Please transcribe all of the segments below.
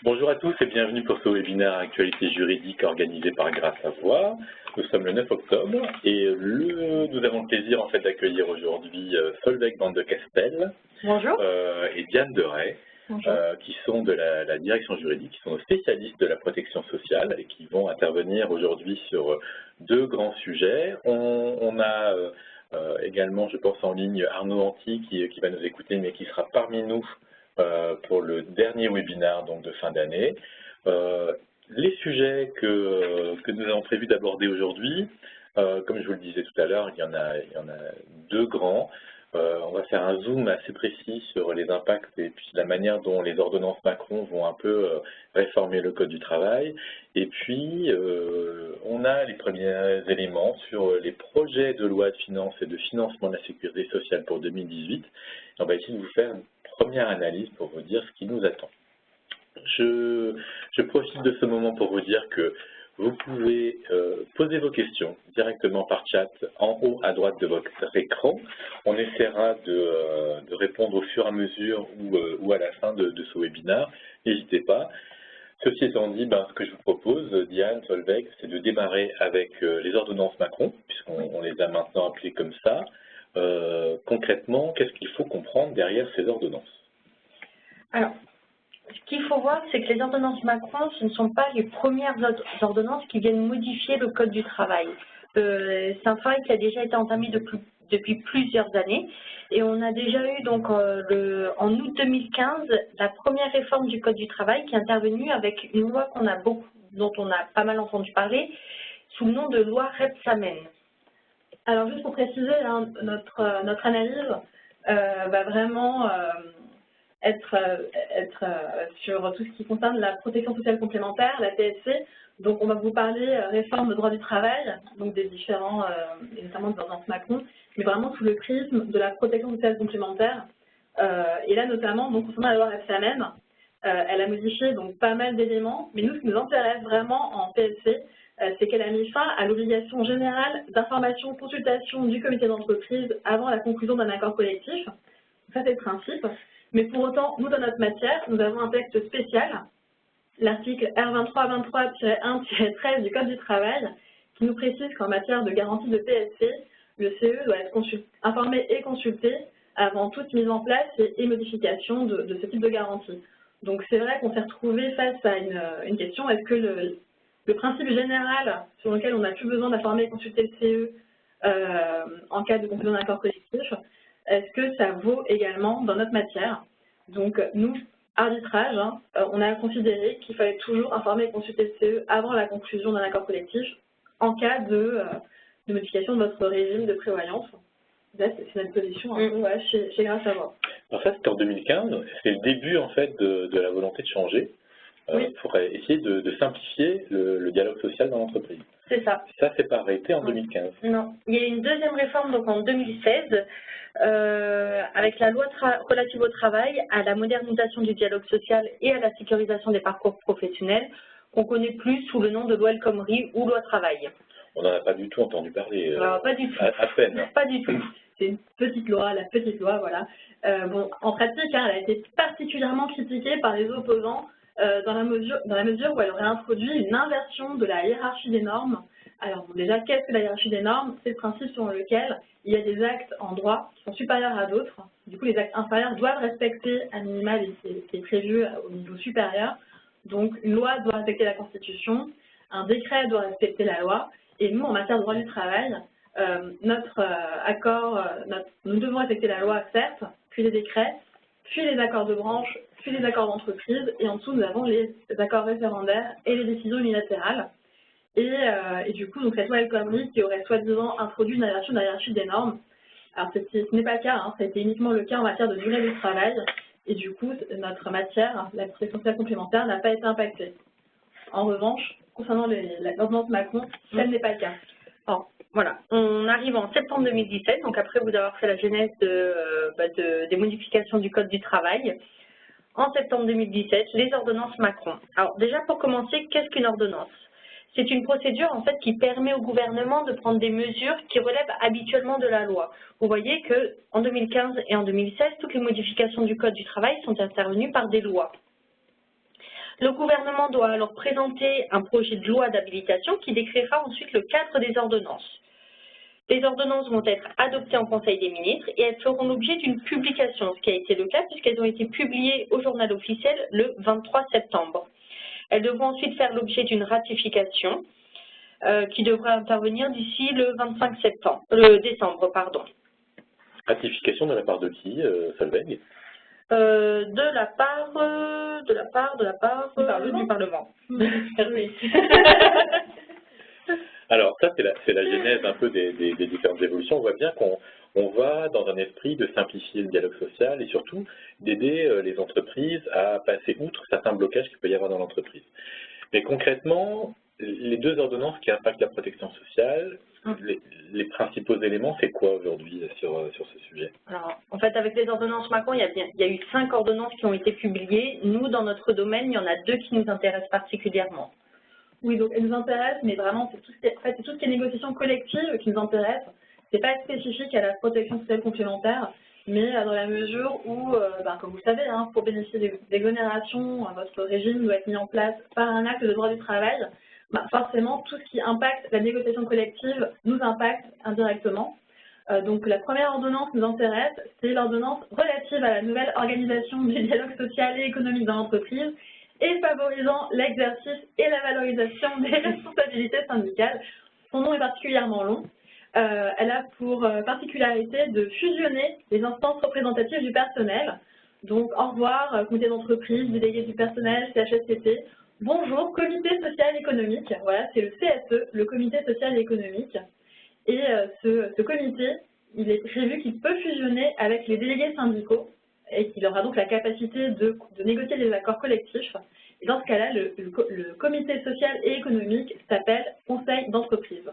Bonjour à tous et bienvenue pour ce webinaire Actualité juridique organisé par Grâce à Voix. Nous sommes le 9 octobre et nous avons le plaisir en fait d'accueillir aujourd'hui Solveig Van de Castel et Diane Deray, qui sont de la direction juridique, qui sont spécialistes de la protection sociale et qui vont intervenir aujourd'hui sur deux grands sujets. On a également, je pense, en ligne Arnaud Anti qui va nous écouter mais qui sera parmi nous pour le dernier webinaire donc, de fin d'année. Les sujets que nous avons prévu d'aborder aujourd'hui, comme je vous le disais tout à l'heure, il y en a deux grands. On va faire un zoom assez précis sur les impacts et puis la manière dont les ordonnances Macron vont un peu réformer le Code du travail. Et puis, on a les premiers éléments sur les projets de loi de finances et de financement de la sécurité sociale pour 2018. On va essayer de vous faire une première analyse pour vous dire ce qui nous attend. Je profite de ce moment pour vous dire que vous pouvez poser vos questions directement par chat en haut à droite de votre écran. On essaiera de répondre au fur et à mesure ou à la fin de ce webinaire. N'hésitez pas. Ceci étant dit, ce que je vous propose, Diane, Solveig, c'est de démarrer avec les ordonnances Macron, puisqu'on les a maintenant appelées comme ça. Concrètement, qu'est-ce qu'il faut comprendre derrière ces ordonnances? Alors, ce qu'il faut voir, c'est que les ordonnances Macron, ce ne sont pas les premières ordonnances qui viennent modifier le Code du travail. C'est un travail qui a déjà été entamé depuis plusieurs années. Et on a déjà eu, donc, en août 2015, la première réforme du Code du travail qui est intervenue avec une loi dont on a pas mal entendu parler, sous le nom de loi Rebsamen. Alors, juste pour préciser, hein, notre analyse va vraiment être sur tout ce qui concerne la protection sociale complémentaire, la PSC. Donc, on va vous parler réforme de droit du travail, donc des différents, et notamment des ordonnances Macron, mais vraiment sous le prisme de la protection sociale complémentaire. Et là, notamment, donc, concernant la loi Rebsamen, elle a modifié donc pas mal d'éléments, mais nous, ce qui nous intéresse vraiment en PSC, c'est qu'elle a mis fin à l'obligation générale d'information, consultation du comité d'entreprise avant la conclusion d'un accord collectif. Ça, c'est le principe. Mais pour autant, nous, dans notre matière, nous avons un texte spécial, l'article R2323-1-13 du Code du travail, qui nous précise qu'en matière de garantie de PSC, le CE doit être informé et consulté avant toute mise en place et modification de ce type de garantie. Donc, c'est vrai qu'on s'est retrouvé face à une question, est-ce que le principe général sur lequel on n'a plus besoin d'informer et consulter le CE en cas de conclusion d'un accord collectif, est-ce que ça vaut également dans notre matière? Donc, nous, arbitrage, on a considéré qu'il fallait toujours informer et consulter le CE avant la conclusion d'un accord collectif en cas de modification de votre régime de prévoyance. Là, c'est notre position chez Grâce à Voix. Alors ça, c'était en 2015. C'est le début, en fait, de la volonté de changer pour essayer de simplifier le dialogue social dans l'entreprise. C'est ça. Ça, c'est pas arrêté en 2015. Non. Il y a eu une deuxième réforme donc en 2016 avec la loi relative au travail, à la modernisation du dialogue social et à la sécurisation des parcours professionnels, qu'on connaît plus sous le nom de loi El Khomri ou loi travail. On n'en a pas du tout entendu parler. Alors, pas du tout. À peine. Pas du tout. C'est une petite loi, la petite loi, voilà. Bon, en pratique, elle a été particulièrement critiquée par les opposants dans la mesure où elle aurait introduit une inversion de la hiérarchie des normes. Alors, bon, déjà, qu'est-ce que la hiérarchie des normes? C'est le principe selon lequel il y a des actes en droit qui sont supérieurs à d'autres. Du coup, les actes inférieurs doivent respecter un minimal qui est prévu au niveau supérieur. Donc, une loi doit respecter la Constitution, un décret doit respecter la loi, et nous, en matière de droit du travail, nous devons respecter la loi, certes, puis les décrets, puis les accords de branche, puis les accords d'entreprise, et en dessous, nous avons les accords référendaires et les décisions unilatérales. Et du coup, donc cette loi El Khomri qui aurait soi-disant introduit une inversion de la hiérarchie des normes. Alors, ce n'est pas le cas, ça a été uniquement le cas en matière de durée du travail, et du coup, notre matière, la protection sociale complémentaire, n'a pas été impactée. En revanche, concernant l'ordonnance Macron, tel n'est pas le cas. Alors, voilà, on arrive en septembre 2017, donc après vous avoir fait la genèse des modifications du Code du travail. En septembre 2017, les ordonnances Macron. Alors déjà, pour commencer, qu'est-ce qu'une ordonnance? C'est une procédure en fait qui permet au gouvernement de prendre des mesures qui relèvent habituellement de la loi. Vous voyez qu'en 2015 et en 2016, toutes les modifications du Code du travail sont intervenues par des lois. Le gouvernement doit alors présenter un projet de loi d'habilitation qui décrira ensuite le cadre des ordonnances. Les ordonnances vont être adoptées en Conseil des ministres et elles feront l'objet d'une publication, ce qui a été le cas puisqu'elles ont été publiées au journal officiel le 23 septembre. Elles devront ensuite faire l'objet d'une ratification qui devrait intervenir d'ici le 25 décembre. Ratification de la part de qui, Solveig? De la part du Parlement. Oui. Alors ça, c'est la genèse un peu des différentes évolutions. On voit bien qu'on va dans un esprit de simplifier le dialogue social et surtout d'aider les entreprises à passer outre certains blocages qu'il peut y avoir dans l'entreprise. Mais concrètement, les deux ordonnances qui impactent la protection sociale, les principaux éléments, c'est quoi aujourd'hui sur ce sujet? Alors, en fait, avec les ordonnances Macron, il y a eu 5 ordonnances qui ont été publiées. Nous, dans notre domaine, il y en a 2 qui nous intéressent particulièrement. Oui, donc elles nous intéressent, mais vraiment, c'est tout ce qui est négociation collective qui nous intéresse. Ce n'est pas spécifique à la protection sociale complémentaire, mais dans la mesure où, comme vous le savez, pour bénéficier des exonérations, votre régime doit être mis en place par un acte de droit du travail. Forcément, tout ce qui impacte la négociation collective nous impacte indirectement. Donc la première ordonnance qui nous intéresse, c'est l'ordonnance relative à la nouvelle organisation du dialogue social et économique dans l'entreprise et favorisant l'exercice et la valorisation des responsabilités syndicales. Son nom est particulièrement long. Elle a pour particularité de fusionner les instances représentatives du personnel. Donc, au revoir, comité d'entreprise, délégué du personnel, CHSCT. Bonjour, comité social économique. Voilà, c'est le CSE, le comité social et économique. Et ce comité, il est prévu qu'il peut fusionner avec les délégués syndicaux et qu'il aura donc la capacité de négocier des accords collectifs. Et dans ce cas-là, le comité social et économique s'appelle conseil d'entreprise.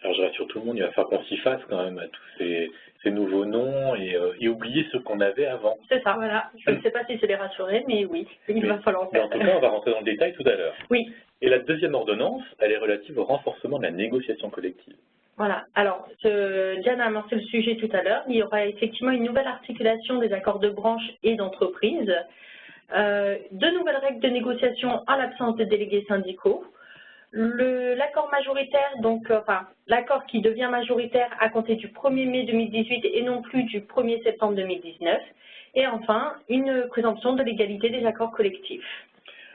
Alors je rassure tout le monde, il va falloir qu'on s'y fasse quand même à tous ces nouveaux noms et oublier ceux qu'on avait avant. C'est ça, voilà. Je ne sais pas si c'est les rassurer, mais oui, il va falloir en faire. En tout cas, on va rentrer dans le détail tout à l'heure. Oui. Et la deuxième ordonnance, elle est relative au renforcement de la négociation collective. Voilà. Alors, Diane a amorcé le sujet tout à l'heure. Il y aura effectivement une nouvelle articulation des accords de branche et d'entreprise. De nouvelles règles de négociation en l'absence des délégués syndicaux. L'accord majoritaire, l'accord qui devient majoritaire à compter du 1er mai 2018 et non plus du 1er septembre 2019. Et enfin, une présomption de l'égalité des accords collectifs.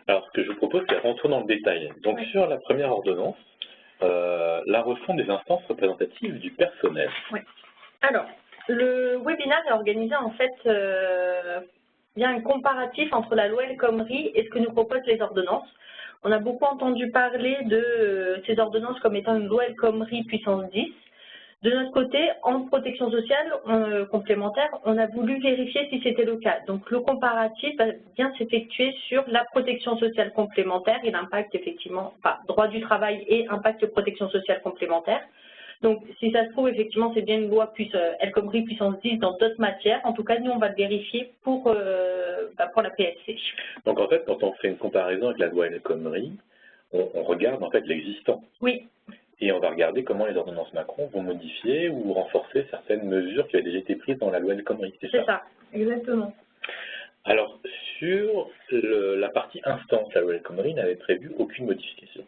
Alors, ce que je vous propose, c'est rentrer dans le détail. Donc, sur la première ordonnance, la refonte des instances représentatives du personnel. Oui. Alors, le webinaire est organisé en fait via un comparatif entre la loi El Khomri et ce que nous proposent les ordonnances. On a beaucoup entendu parler de ces ordonnances comme étant une loi El Khomri puissance 10. De notre côté, en protection sociale complémentaire, on a voulu vérifier si c'était le cas. Donc le comparatif va bien s'effectuer sur la protection sociale complémentaire et l'impact effectivement, droit du travail et impact de protection sociale complémentaire. Donc si ça se trouve, effectivement, c'est bien une loi El Khomri puissance 10 dans d'autres matières. En tout cas, nous, on va le vérifier pour la PSC. Donc en fait, quand on fait une comparaison avec la loi El Khomri, on regarde en fait l'existant. Oui. Et on va regarder comment les ordonnances Macron vont modifier ou renforcer certaines mesures qui avaient déjà été prises dans la loi El Khomri. C'est ça, exactement. Alors, sur la partie instance, la loi El Khomri n'avait prévu aucune modification.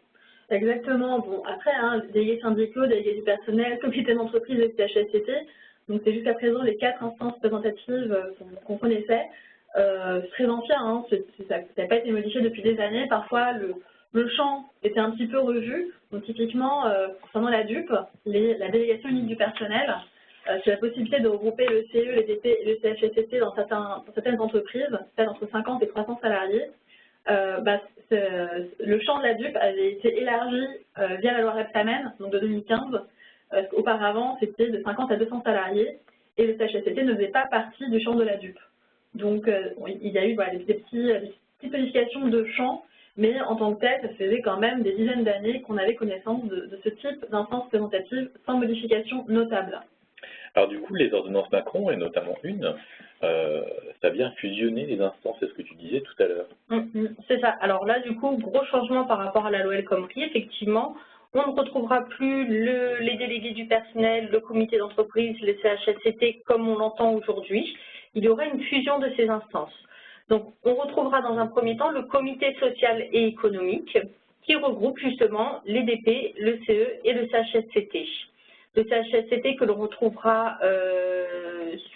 Exactement. Bon, après, délégués syndicaux, délégués du personnel, comité d'entreprise et CHSCT, donc c'est jusqu'à présent les 4 instances représentatives qu'on connaissait. Très ancien, ça n'a pas été modifié depuis des années. Parfois, le champ était un petit peu revu. Donc typiquement, concernant la DUP, la délégation unique du personnel, c'est la possibilité de regrouper le CE, les DP et le CHSCT dans certaines entreprises, peut-être entre 50 et 300 salariés. Le champ de la DUP avait été élargi via la loi Rebsamen, donc de 2015. Auparavant, c'était de 50 à 200 salariés et le CHSCT ne faisait pas partie du champ de la DUP. Donc il y a eu des petites modifications de champ, mais en tant que tel, ça faisait quand même des dizaines d'années qu'on avait connaissance de ce type d'instance représentative sans modification notable. Alors du coup, les ordonnances Macron, et notamment une, ça vient fusionner les instances, c'est ce que tu disais tout à l'heure. C'est ça. Alors là, du coup, gros changement par rapport à la loi El Khomri, effectivement. On ne retrouvera plus les délégués du personnel, le comité d'entreprise, les CHSCT comme on l'entend aujourd'hui. Il y aura une fusion de ces instances. Donc, on retrouvera dans un premier temps le comité social et économique qui regroupe justement les DP, le CE et le CHSCT. Le CHSCT que l'on retrouvera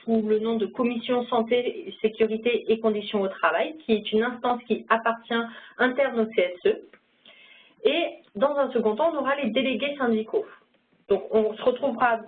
sous le nom de Commission Santé, Sécurité et Conditions au Travail, qui est une instance qui appartient interne au CSE. Et dans un second temps, on aura les délégués syndicaux. Donc, on se retrouvera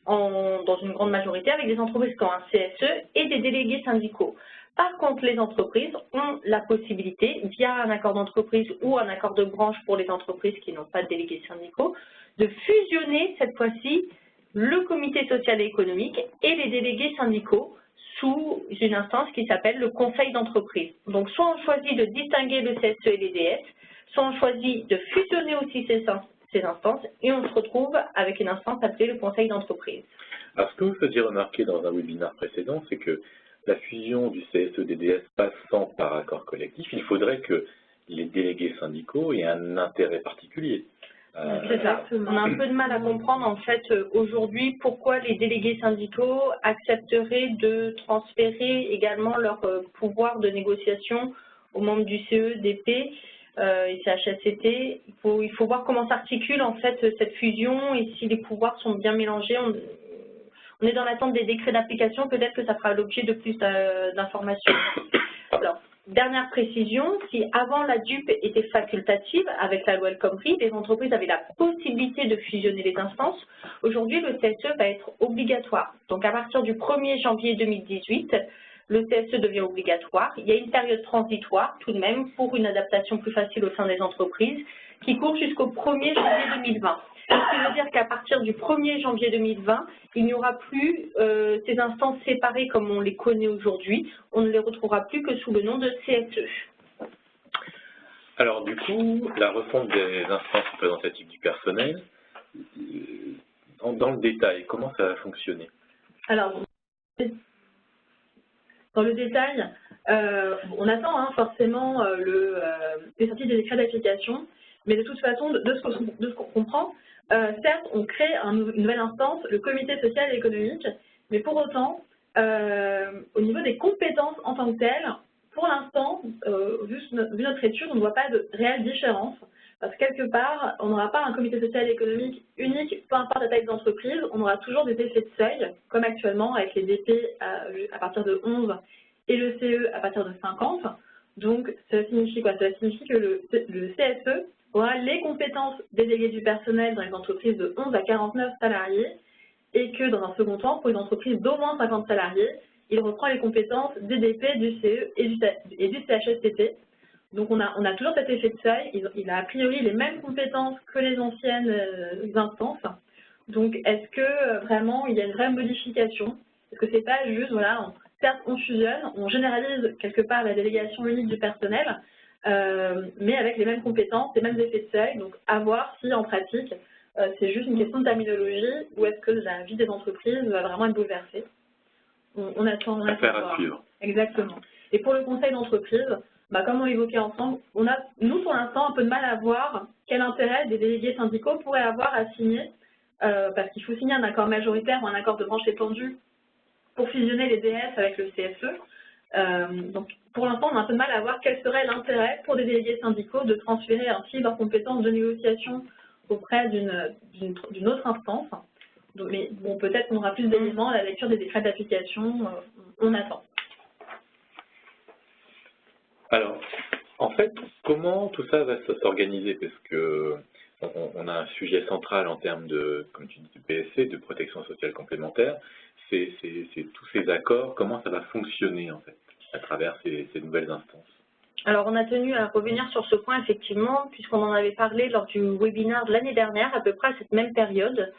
dans une grande majorité avec des entreprises qui ont un CSE et des délégués syndicaux. Par contre, les entreprises ont la possibilité, via un accord d'entreprise ou un accord de branche pour les entreprises qui n'ont pas de délégués syndicaux, de fusionner cette fois-ci le comité social et économique et les délégués syndicaux sous une instance qui s'appelle le conseil d'entreprise. Donc, soit on choisit de distinguer le CSE et les DS, soit on choisit de fusionner aussi ces instances et on se retrouve avec une instance appelée le conseil d'entreprise. Alors, ce que vous faisiez remarquer dans un webinaire précédent, c'est que la fusion du CSE-DDS passant par accord collectif, il faudrait que les délégués syndicaux aient un intérêt particulier. C'est ça. On a un peu de mal à comprendre en fait aujourd'hui pourquoi les délégués syndicaux accepteraient de transférer également leur pouvoir de négociation aux membres du CE, DP et CHSCT. Il faut voir comment s'articule en fait cette fusion et si les pouvoirs sont bien mélangés. On est dans l'attente des décrets d'application, peut-être que ça fera l'objet de plus d'informations. Alors, dernière précision, si avant la DUP était facultative, avec la loi El Khomri, les entreprises avaient la possibilité de fusionner les instances, aujourd'hui le CSE va être obligatoire. Donc à partir du 1er janvier 2018, le CSE devient obligatoire. Il y a une période transitoire tout de même pour une adaptation plus facile au sein des entreprises qui court jusqu'au 1er janvier 2020. Ce qui veut dire qu'à partir du 1er janvier 2020, il n'y aura plus ces instances séparées comme on les connaît aujourd'hui. On ne les retrouvera plus que sous le nom de CSE. Alors du coup, la refonte des instances représentatives du personnel, dans le détail, comment ça va fonctionner? Alors, dans le détail, on attend forcément les sorties des décrets d'application, mais de toute façon, de ce qu'on comprend, certes, on crée une nouvelle instance, le comité social et économique, mais pour autant, au niveau des compétences en tant que telles, pour l'instant, vu notre étude, on ne voit pas de réelle différence, parce que quelque part, on n'aura pas un comité social et économique unique, peu importe la taille d'entreprise, on aura toujours des effets de seuil, comme actuellement avec les DP à partir de 11 et le CE à partir de 50. Donc, ça signifie quoi? Ça signifie que le CSE aura les compétences des délégués du personnel dans les entreprises de 11 à 49 salariés et que dans un second temps, pour une entreprise d'au moins 50 salariés, il reprend les compétences des DP, du CE et du CHSCT. Donc on a toujours cet effet de seuil, il a a priori les mêmes compétences que les anciennes instances. Donc est-ce que vraiment il y a une vraie modification? Est-ce que c'est pas juste, voilà, certes on fusionne, on généralise quelque part la délégation unique du personnel, mais avec les mêmes compétences, les mêmes effets de seuil, donc à voir si en pratique c'est juste une question de terminologie ou est-ce que la vie des entreprises va vraiment être bouleversée. On attend à suivre. Exactement. Et pour le conseil d'entreprise, comme on l'évoquait ensemble, on a, nous pour l'instant, un peu de mal à voir quel intérêt des délégués syndicaux pourraient avoir à signer, parce qu'il faut signer un accord majoritaire ou un accord de branche étendu pour fusionner les DS avec le CSE. Donc pour l'instant, on a un peu de mal à voir quel serait l'intérêt pour des délégués syndicaux de transférer ainsi leurs compétences de négociation auprès d'une autre instance. Donc, mais bon, peut-être qu'on aura plus d'éléments à la lecture des décrets d'application, on attend. Alors, en fait, comment tout ça va s'organiser? Parce que on a un sujet central en termes de, comme tu dis, de PSC, de protection sociale complémentaire. C'est tous ces accords, comment ça va fonctionner en fait à travers ces nouvelles instances? Alors, on a tenu à revenir sur ce point, effectivement, puisqu'on en avait parlé lors du webinaire de l'année dernière, à peu près à cette même période,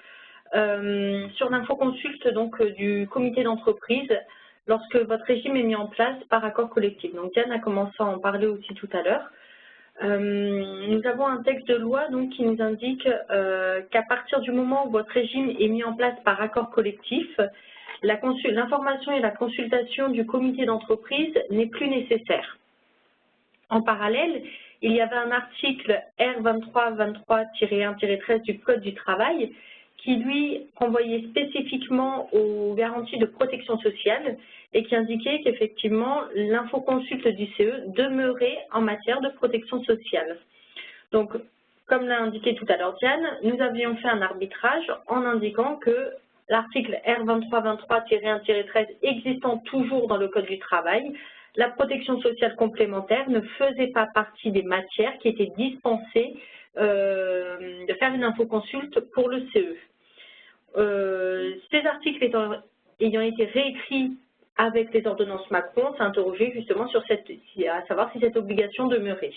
sur l'infoconsulte donc du comité d'entreprise, lorsque votre régime est mis en place par accord collectif. Donc, Diane a commencé à en parler aussi tout à l'heure. Nous avons un texte de loi donc, qui nous indique qu'à partir du moment où votre régime est mis en place par accord collectif, l'information et la consultation du comité d'entreprise n'est plus nécessaire. En parallèle, il y avait un article R2323-1-13 du Code du travail qui lui renvoyait spécifiquement aux garanties de protection sociale et qui indiquait qu'effectivement l'infoconsulte du CE demeurait en matière de protection sociale. Donc, comme l'a indiqué tout à l'heure Diane, nous avions fait un arbitrage en indiquant que l'article R2323-1-13 existant toujours dans le Code du travail, la protection sociale complémentaire ne faisait pas partie des matières qui étaient dispensées de faire une infoconsulte pour le CE. Ces articles ayant été réécrits avec les ordonnances Macron, s'est interrogé justement sur à savoir si cette obligation demeurait.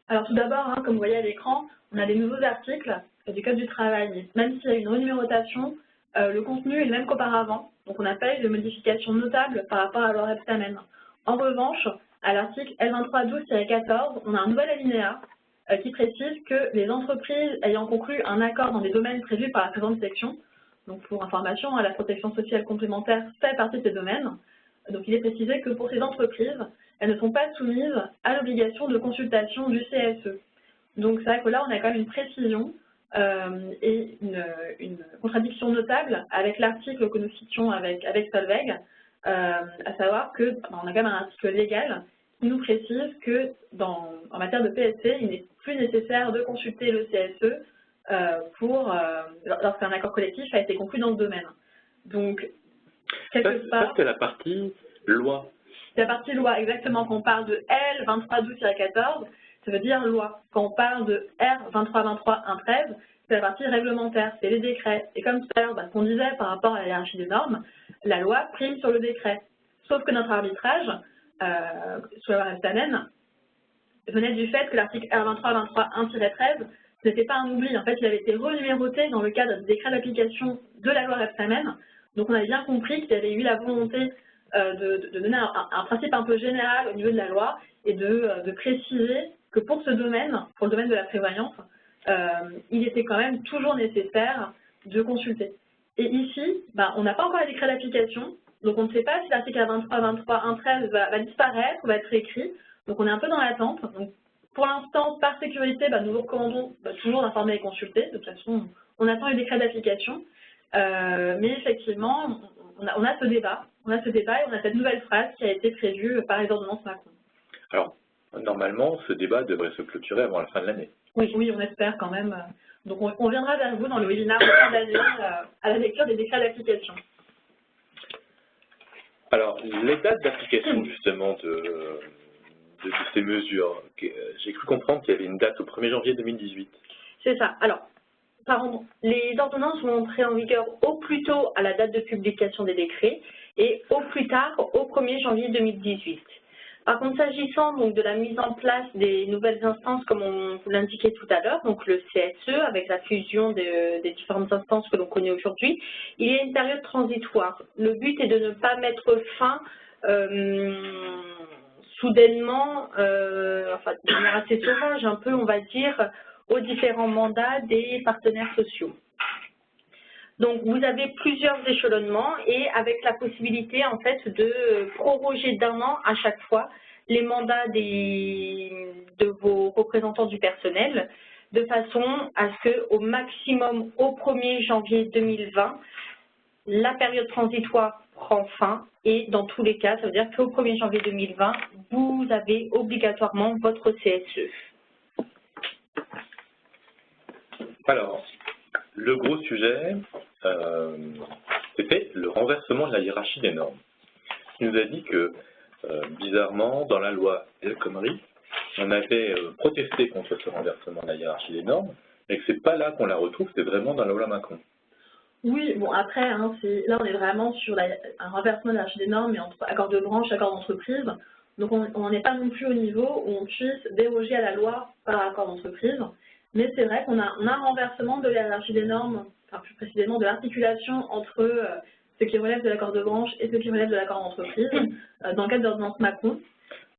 Alors tout d'abord, hein, comme vous voyez à l'écran, on a des nouveaux articles du Code du travail. Même s'il y a une renumérotation, le contenu est le même qu'auparavant. Donc on n'a pas eu de modification notable par rapport à la loi Rebsamen. En revanche, à l'article L2312-14, on a un nouvel alinéa qui précise que les entreprises ayant conclu un accord dans des domaines prévus par la présente section, donc pour information, la protection sociale complémentaire fait partie de ces domaines. Donc il est précisé que pour ces entreprises, elles ne sont pas soumises à l'obligation de consultation du CSE. Donc c'est vrai que là, on a quand même une précision et une contradiction notable avec l'article que nous citions avec Solveig, à savoir qu'on a quand même un article légal qui nous précise que en matière de PSC, il n'est plus nécessaire de consulter le CSE lorsqu'un accord collectif a été conclu dans ce domaine. Donc, quelque part... Ça, c'est la partie loi. C'est la partie loi, exactement. Quand on parle de L2312-14, ça veut dire loi. Quand on parle de R2323-113, c'est la partie réglementaire, c'est les décrets. Et comme tout à l'heure, ce qu'on disait par rapport à la hiérarchie des normes, la loi prime sur le décret. Sauf que notre arbitrage, sur la loi Rebsamen, venait du fait que l'article R2323-1-13 n'était pas un oubli. En fait, il avait été renuméroté dans le cadre du décret d'application de la loi Rebsamen. Donc, on avait bien compris qu'il y avait eu la volonté de donner un principe un peu général au niveau de la loi et de préciser que pour ce domaine, pour le domaine de la prévoyance, il était quand même toujours nécessaire de consulter. Et ici, on n'a pas encore les décrets d'application, donc on ne sait pas si l'article 23-23-1-13 va disparaître ou va être réécrit, donc on est un peu dans l'attente. Donc pour l'instant, par sécurité, nous vous recommandons toujours d'informer et consulter, de toute façon, on attend les décrets d'application, mais effectivement, on a ce débat et on a cette nouvelle phrase qui a été prévue par les ordonnances Macron. Alors, normalement, ce débat devrait se clôturer avant la fin de l'année. Oui, on espère quand même. Donc, on viendra vers vous dans le webinaire de fin d'année à la lecture des décrets d'application. Alors, les dates d'application, justement, de ces mesures, j'ai cru comprendre qu'il y avait une date au 1er janvier 2018. C'est ça. Alors, pardon, les ordonnances vont entrer en vigueur au plus tôt à la date de publication des décrets et au plus tard au 1er janvier 2018. Par contre, s'agissant donc de la mise en place des nouvelles instances, comme on vous l'indiquait tout à l'heure, donc le CSE, avec la fusion des différentes instances que l'on connaît aujourd'hui, il y a une période transitoire. Le but est de ne pas mettre fin soudainement, enfin de manière assez sauvage, un peu, on va dire, aux différents mandats des partenaires sociaux. Donc, vous avez plusieurs échelonnements et avec la possibilité, en fait, de proroger d'1 an à chaque fois les mandats de vos représentants du personnel, de façon à ce qu'au maximum, au 1er janvier 2020, la période transitoire prend fin et dans tous les cas, ça veut dire qu'au 1er janvier 2020, vous avez obligatoirement votre CSE. Alors, le gros sujet, c'était le renversement de la hiérarchie des normes. Il nous a dit que, bizarrement, dans la loi El Khomri, on avait protesté contre ce renversement de la hiérarchie des normes, mais que ce n'est pas là qu'on la retrouve, c'est vraiment dans la loi Macron. Oui, bon après, hein, là on est vraiment sur un renversement de la hiérarchie des normes, mais entre accord de branche et accord d'entreprise. Donc on n'est pas non plus au niveau où on puisse déroger à la loi par accord d'entreprise. Mais c'est vrai qu'on a un renversement de la hiérarchie des normes, enfin plus précisément de l'articulation entre ce qui relève de l'accord de branche et ce qui relève de l'accord d'entreprise dans le cadre de l'ordonnance Macron.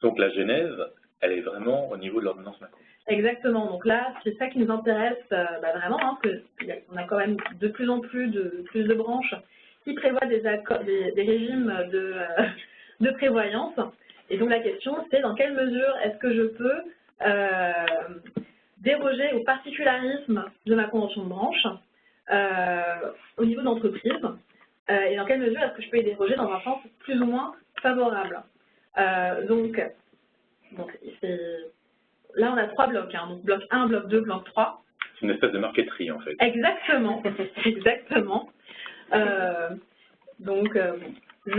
Donc la genèse, elle est vraiment au niveau de l'ordonnance Macron. Exactement. Donc là, c'est ça qui nous intéresse vraiment, hein, qu'on a quand même de plus en plus de branches qui prévoient des régimes de prévoyance. Et donc la question, c'est dans quelle mesure est-ce que je peux déroger au particularisme de ma convention de branche au niveau d'entreprise et dans quelle mesure est-ce que je peux y déroger dans un sens plus ou moins favorable. Donc là, on a 3 blocs, hein, donc bloc 1, bloc 2, bloc 3. C'est une espèce de marqueterie, en fait. Exactement, exactement. Je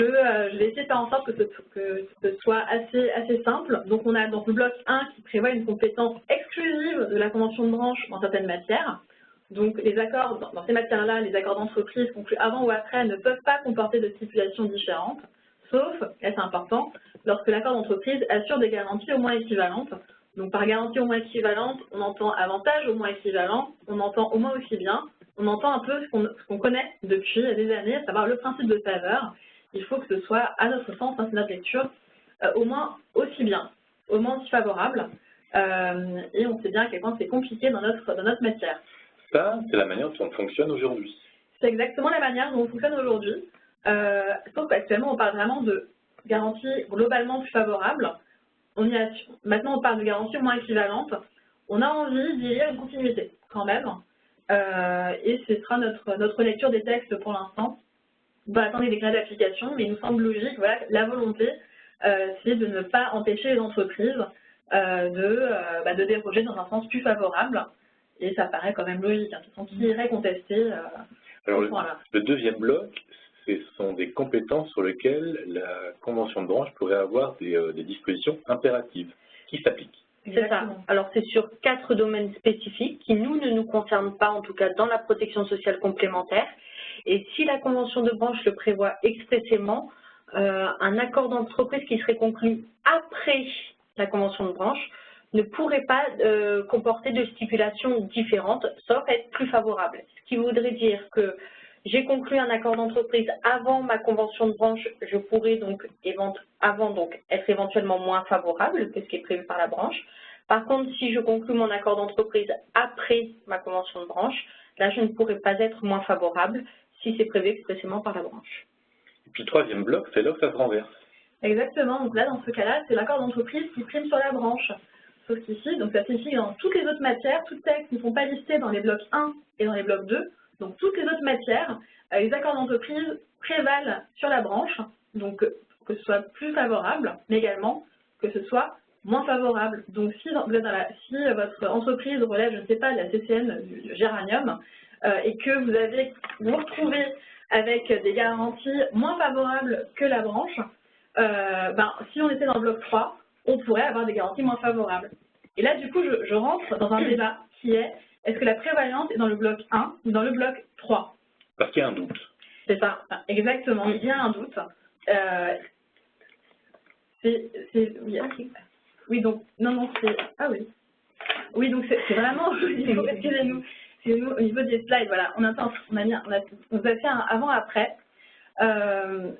vais essayer de faire en sorte que ce soit assez simple. Donc, on a donc le bloc 1 qui prévoit une compétence exclusive de la convention de branche dans certaines matières. Donc, les accords, dans ces matières-là, les accords d'entreprise conclus avant ou après ne peuvent pas comporter de stipulations différentes, sauf, et c'est important, lorsque l'accord d'entreprise assure des garanties au moins équivalentes. Donc, par garantie au moins équivalente, on entend avantage au moins équivalent, on entend au moins aussi bien, on entend un peu ce qu'on connaît depuis des années, à savoir le principe de faveur. Il faut que ce soit, à notre sens, c'est notre lecture, au moins aussi bien, au moins aussi favorable. Et on sait bien à quel point c'est compliqué dans notre matière. Ça, c'est la manière dont on fonctionne aujourd'hui. C'est exactement la manière dont on fonctionne aujourd'hui. Sauf qu'actuellement, on parle vraiment de garanties globalement plus favorables. Maintenant, on parle de garanties au moins équivalentes. On a envie d'y lire une continuité, quand même. Et ce sera notre lecture des textes pour l'instant. On va attendre les décrets d'application, mais il nous semble logique, voilà, la volonté, c'est de ne pas empêcher les entreprises de déroger dans un sens plus favorable. Et ça paraît quand même logique, hein, qui irait contester Alors, ce point-là. Le deuxième bloc, ce sont des compétences sur lesquelles la convention de branche pourrait avoir des dispositions impératives qui s'appliquent. C'est ça. Alors, c'est sur 4 domaines spécifiques qui, nous, ne nous concernent pas, en tout cas dans la protection sociale complémentaire. Et si la convention de branche le prévoit expressément, un accord d'entreprise qui serait conclu après la convention de branche ne pourrait pas comporter de stipulations différentes, sauf être plus favorable. Ce qui voudrait dire que j'ai conclu un accord d'entreprise avant ma convention de branche, je pourrais donc être éventuellement moins favorable que ce qui est prévu par la branche. Par contre, si je conclus mon accord d'entreprise après ma convention de branche, là je ne pourrais pas être moins favorable si c'est prévu expressément par la branche. Et puis le troisième bloc, c'est là où ça se renverse. Exactement, donc là dans ce cas-là, c'est l'accord d'entreprise qui prime sur la branche. Sauf qu'ici, donc ça signifie que dans toutes les autres matières, toutes textes ne sont pas listés dans les blocs 1 et dans les blocs 2. Donc toutes les autres matières, les accords d'entreprise prévalent sur la branche, donc que ce soit plus favorable, mais également que ce soit moins favorable. Donc si votre entreprise relève, je ne sais pas, de la CCN du géranium, et que vous vous retrouvez avec des garanties moins favorables que la branche, si on était dans le bloc 3, on pourrait avoir des garanties moins favorables. Et là, du coup, je rentre dans un débat qui est, est-ce que la prévalence est dans le bloc 1 ou dans le bloc 3? Parce qu'il y a un doute. C'est ça, exactement, il y a un doute. Oui, donc, non, c'est... Ah oui. Oui, donc c'est vraiment, excusez-nous, au niveau des slides, voilà, on vous a fait un avant-après.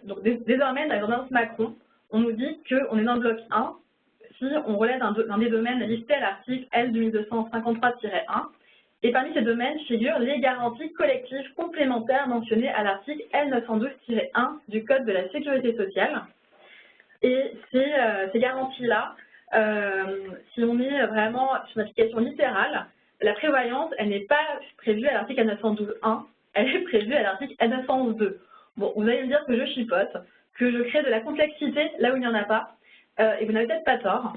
Donc, désormais, dans la tendance Macron, on nous dit qu'on est dans le bloc 1 si on relève d'un des domaines listés à l'article L 2253-1, et parmi ces domaines figurent les garanties collectives complémentaires mentionnées à l'article L 912-1 du Code de la Sécurité sociale. Et ces garanties-là, si on est vraiment sur une application littérale, la prévoyance, elle n'est pas prévue à l'article L 912-1, elle est prévue à l'article L 911-2. Bon, vous allez me dire que je chipote, que je crée de la complexité là où il n'y en a pas, et vous n'avez peut-être pas tort,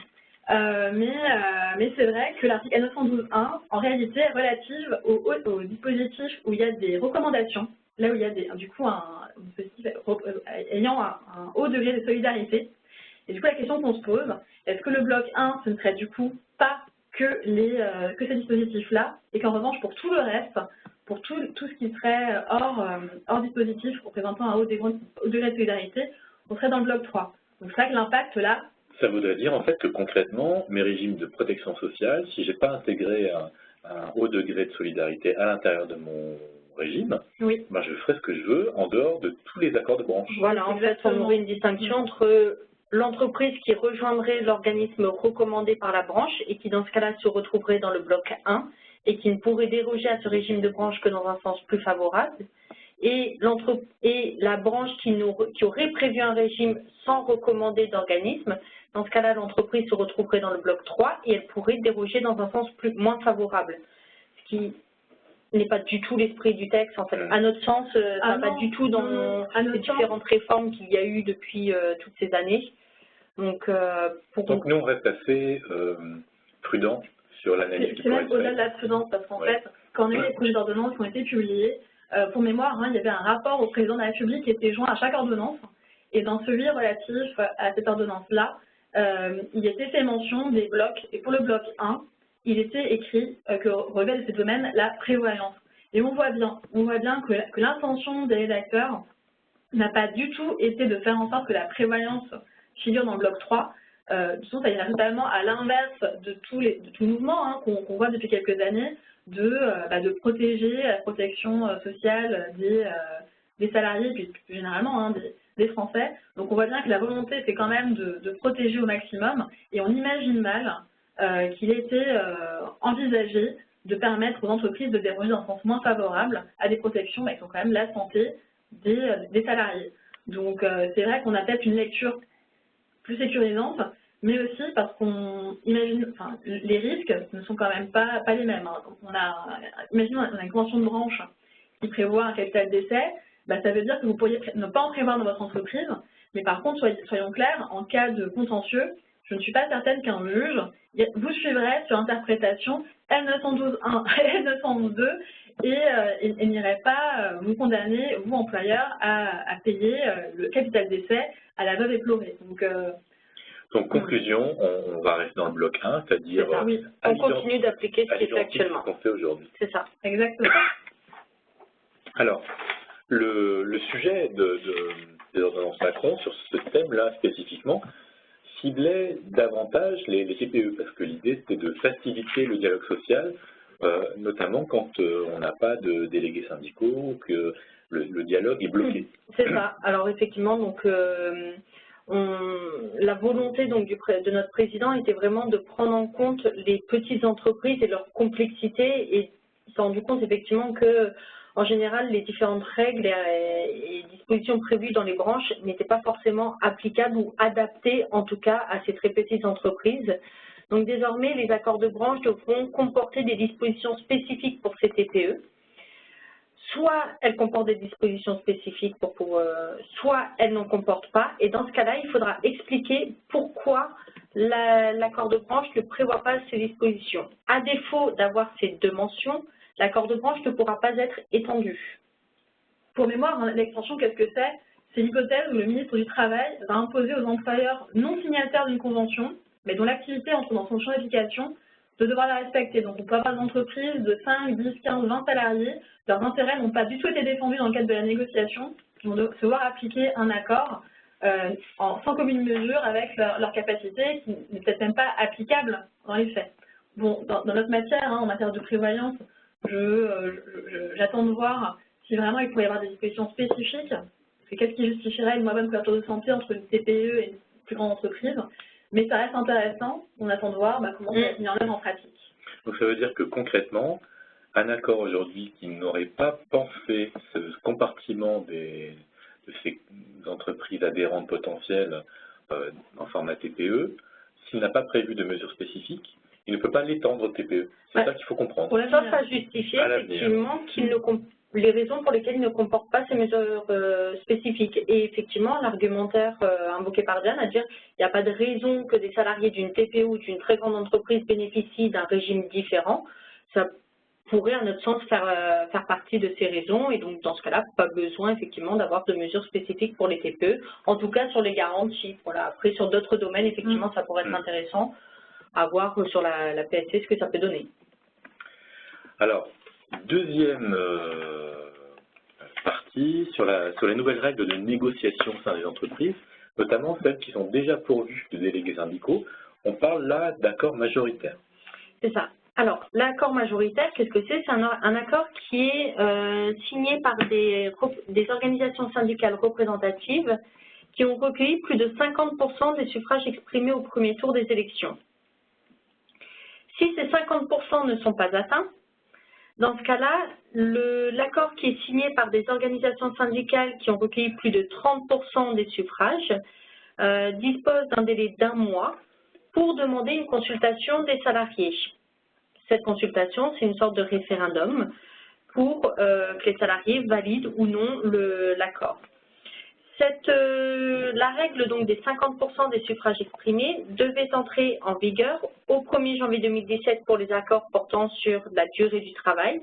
mais c'est vrai que l'article L 912-1, en réalité, est relative au dispositif où il y a des recommandations, là où il y a du coup un dispositif ayant un haut degré de solidarité. Et du coup, la question qu'on se pose, est-ce que le bloc 1, ce ne serait du coup pas que ces dispositifs-là, et qu'en revanche, pour tout le reste, pour tout ce qui serait hors dispositif représentant un haut degré de solidarité, on serait dans le bloc 3. Donc c'est vrai que l'impact là... Ça voudrait dire en fait que concrètement, mes régimes de protection sociale, si je n'ai pas intégré un haut degré de solidarité à l'intérieur de mon régime, oui. Je ferai ce que je veux en dehors de tous les accords de branche. Voilà, en fait, on aurait une distinction entre l'entreprise qui rejoindrait l'organisme recommandé par la branche et qui dans ce cas-là se retrouverait dans le bloc 1 et qui ne pourrait déroger à ce régime de branche que dans un sens plus favorable, et la branche qui aurait prévu un régime sans recommander d'organisme, dans ce cas-là, l'entreprise se retrouverait dans le bloc 3 et elle pourrait déroger dans un sens moins favorable. Ce qui n'est pas du tout l'esprit du texte. En fait, à notre sens, ça n'est pas du tout dans les différentes réformes qu'il y a eu depuis toutes ces années. Donc nous, on reste assez prudent sur l'analyse. C'est même au-delà de la prudence, parce qu'en fait, quand on a eu les projets d'ordonnance qui ont été publiés, pour mémoire, il y avait un rapport au président de la République qui était joint à chaque ordonnance. Et dans celui relatif à cette ordonnance-là, il était fait mention des blocs. Et pour le bloc 1, il était écrit que relevait de ce domaine la prévoyance. Et on voit bien que l'intention des rédacteurs n'a pas du tout été de faire en sorte que la prévoyance figure dans le bloc 3. De toute façon, ça irait totalement à l'inverse de tout mouvement qu'on voit depuis quelques années de protéger la protection sociale des salariés, puis plus généralement des Français. Donc on voit bien que la volonté, c'est quand même de protéger au maximum, et on imagine mal qu'il ait été envisagé de permettre aux entreprises de déroger d'un sens moins favorable à des protections qui sont quand même la santé des salariés. Donc c'est vrai qu'on a peut-être une lecture plus sécurisante, mais aussi parce qu'on imagine, les risques ne sont quand même pas les mêmes. Imaginons, on a une convention de branche qui prévoit un capital d'essai, ça veut dire que vous pourriez ne pas en prévoir dans votre entreprise, mais par contre, soyons clairs, en cas de contentieux, je ne suis pas certaine qu'un juge vous suivrait sur interprétation L912.1 et L912.2 et n'irait pas vous condamner, vous employeur, à payer le capital d'essai à la veuve éplorée. Donc, conclusion, on va rester dans le bloc 1, c'est-à-dire on continue d'appliquer ce qui est fait actuellement. Ce qu'on fait aujourd'hui. C'est ça, exactement. Alors, le sujet des ordonnances Macron sur ce thème-là spécifiquement ciblait davantage les TPE, parce que l'idée c'était de faciliter le dialogue social, notamment quand on n'a pas de délégués syndicaux ou que le dialogue est bloqué. C'est ça. Alors effectivement, donc la volonté de notre président était vraiment de prendre en compte les petites entreprises et leur complexité, et il s'est rendu compte effectivement que en général, les différentes règles et dispositions prévues dans les branches n'étaient pas forcément applicables ou adaptées, en tout cas, à ces très petites entreprises. Donc désormais, les accords de branche devront comporter des dispositions spécifiques pour ces TPE. Soit elles comportent des dispositions spécifiques, soit elles n'en comportent pas. Et dans ce cas-là, il faudra expliquer pourquoi l'accord de branche ne prévoit pas ces dispositions. À défaut d'avoir ces deux mentions, l'accord de branche ne pourra pas être étendu. Pour mémoire, l'extension, qu'est-ce que c'est? C'est l'hypothèse où le ministre du Travail va imposer aux employeurs non signataires d'une convention, mais dont l'activité entre dans son champ d'application, de devoir la respecter. Donc on peut avoir des entreprises de 5, 10, 15, 20 salariés, leurs intérêts n'ont pas du tout été défendus dans le cadre de la négociation, qui vont se voir appliquer un accord sans commune mesure avec leur capacité, qui n'est peut-être même pas applicable dans les faits. Bon, dans notre matière, en matière de prévoyance, j'attends de voir si vraiment il pourrait y avoir des dispositions spécifiques, parce que qu'est-ce qui justifierait une moins bonne couverture de santé entre une TPE et une plus grande entreprise, mais ça reste intéressant, on attend de voir comment ça va être mis en œuvre en pratique. Donc ça veut dire que concrètement, un accord aujourd'hui qui n'aurait pas pensé ce compartiment de ces entreprises adhérentes potentielles en format TPE, s'il n'a pas prévu de mesures spécifiques, il ne peut pas l'étendre au TPE. C'est ça qu'il faut comprendre. Sauf à justifier effectivement les raisons pour lesquelles il ne comporte pas ces mesures spécifiques. Et effectivement, l'argumentaire invoqué par Diane, à dire qu'il n'y a pas de raison que des salariés d'une TPE ou d'une très grande entreprise bénéficient d'un régime différent, ça pourrait, à notre sens, faire partie de ces raisons. Et donc, dans ce cas-là, pas besoin effectivement d'avoir de mesures spécifiques pour les TPE, en tout cas sur les garanties. Voilà. Après, sur d'autres domaines, effectivement, ça pourrait être intéressant à voir sur la PSC ce que ça peut donner. Alors, deuxième partie sur les nouvelles règles de négociation au sein des entreprises, notamment celles qui sont déjà pourvues de délégués syndicaux. On parle là d'accords majoritaires. C'est ça. Alors, l'accord majoritaire, qu'est-ce que c'est? C'est un accord qui est signé par des organisations syndicales représentatives qui ont recueilli plus de 50% des suffrages exprimés au premier tour des élections. Si ces 50% ne sont pas atteints, dans ce cas-là, l'accord qui est signé par des organisations syndicales qui ont recueilli plus de 30% des suffrages dispose d'un délai d'1 mois pour demander une consultation des salariés. Cette consultation, c'est une sorte de référendum pour que les salariés valident ou non l'accord. La règle donc des 50% des suffrages exprimés devait entrer en vigueur au 1er janvier 2017 pour les accords portant sur la durée du travail,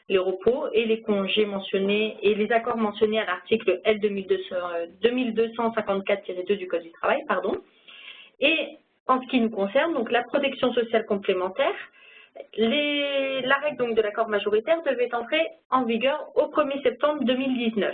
les repos et les congés mentionnés et les accords mentionnés à l'article L 2254-2 du Code du travail, Et en ce qui nous concerne, donc la protection sociale complémentaire, la règle donc de l'accord majoritaire devait entrer en vigueur au 1er septembre 2019.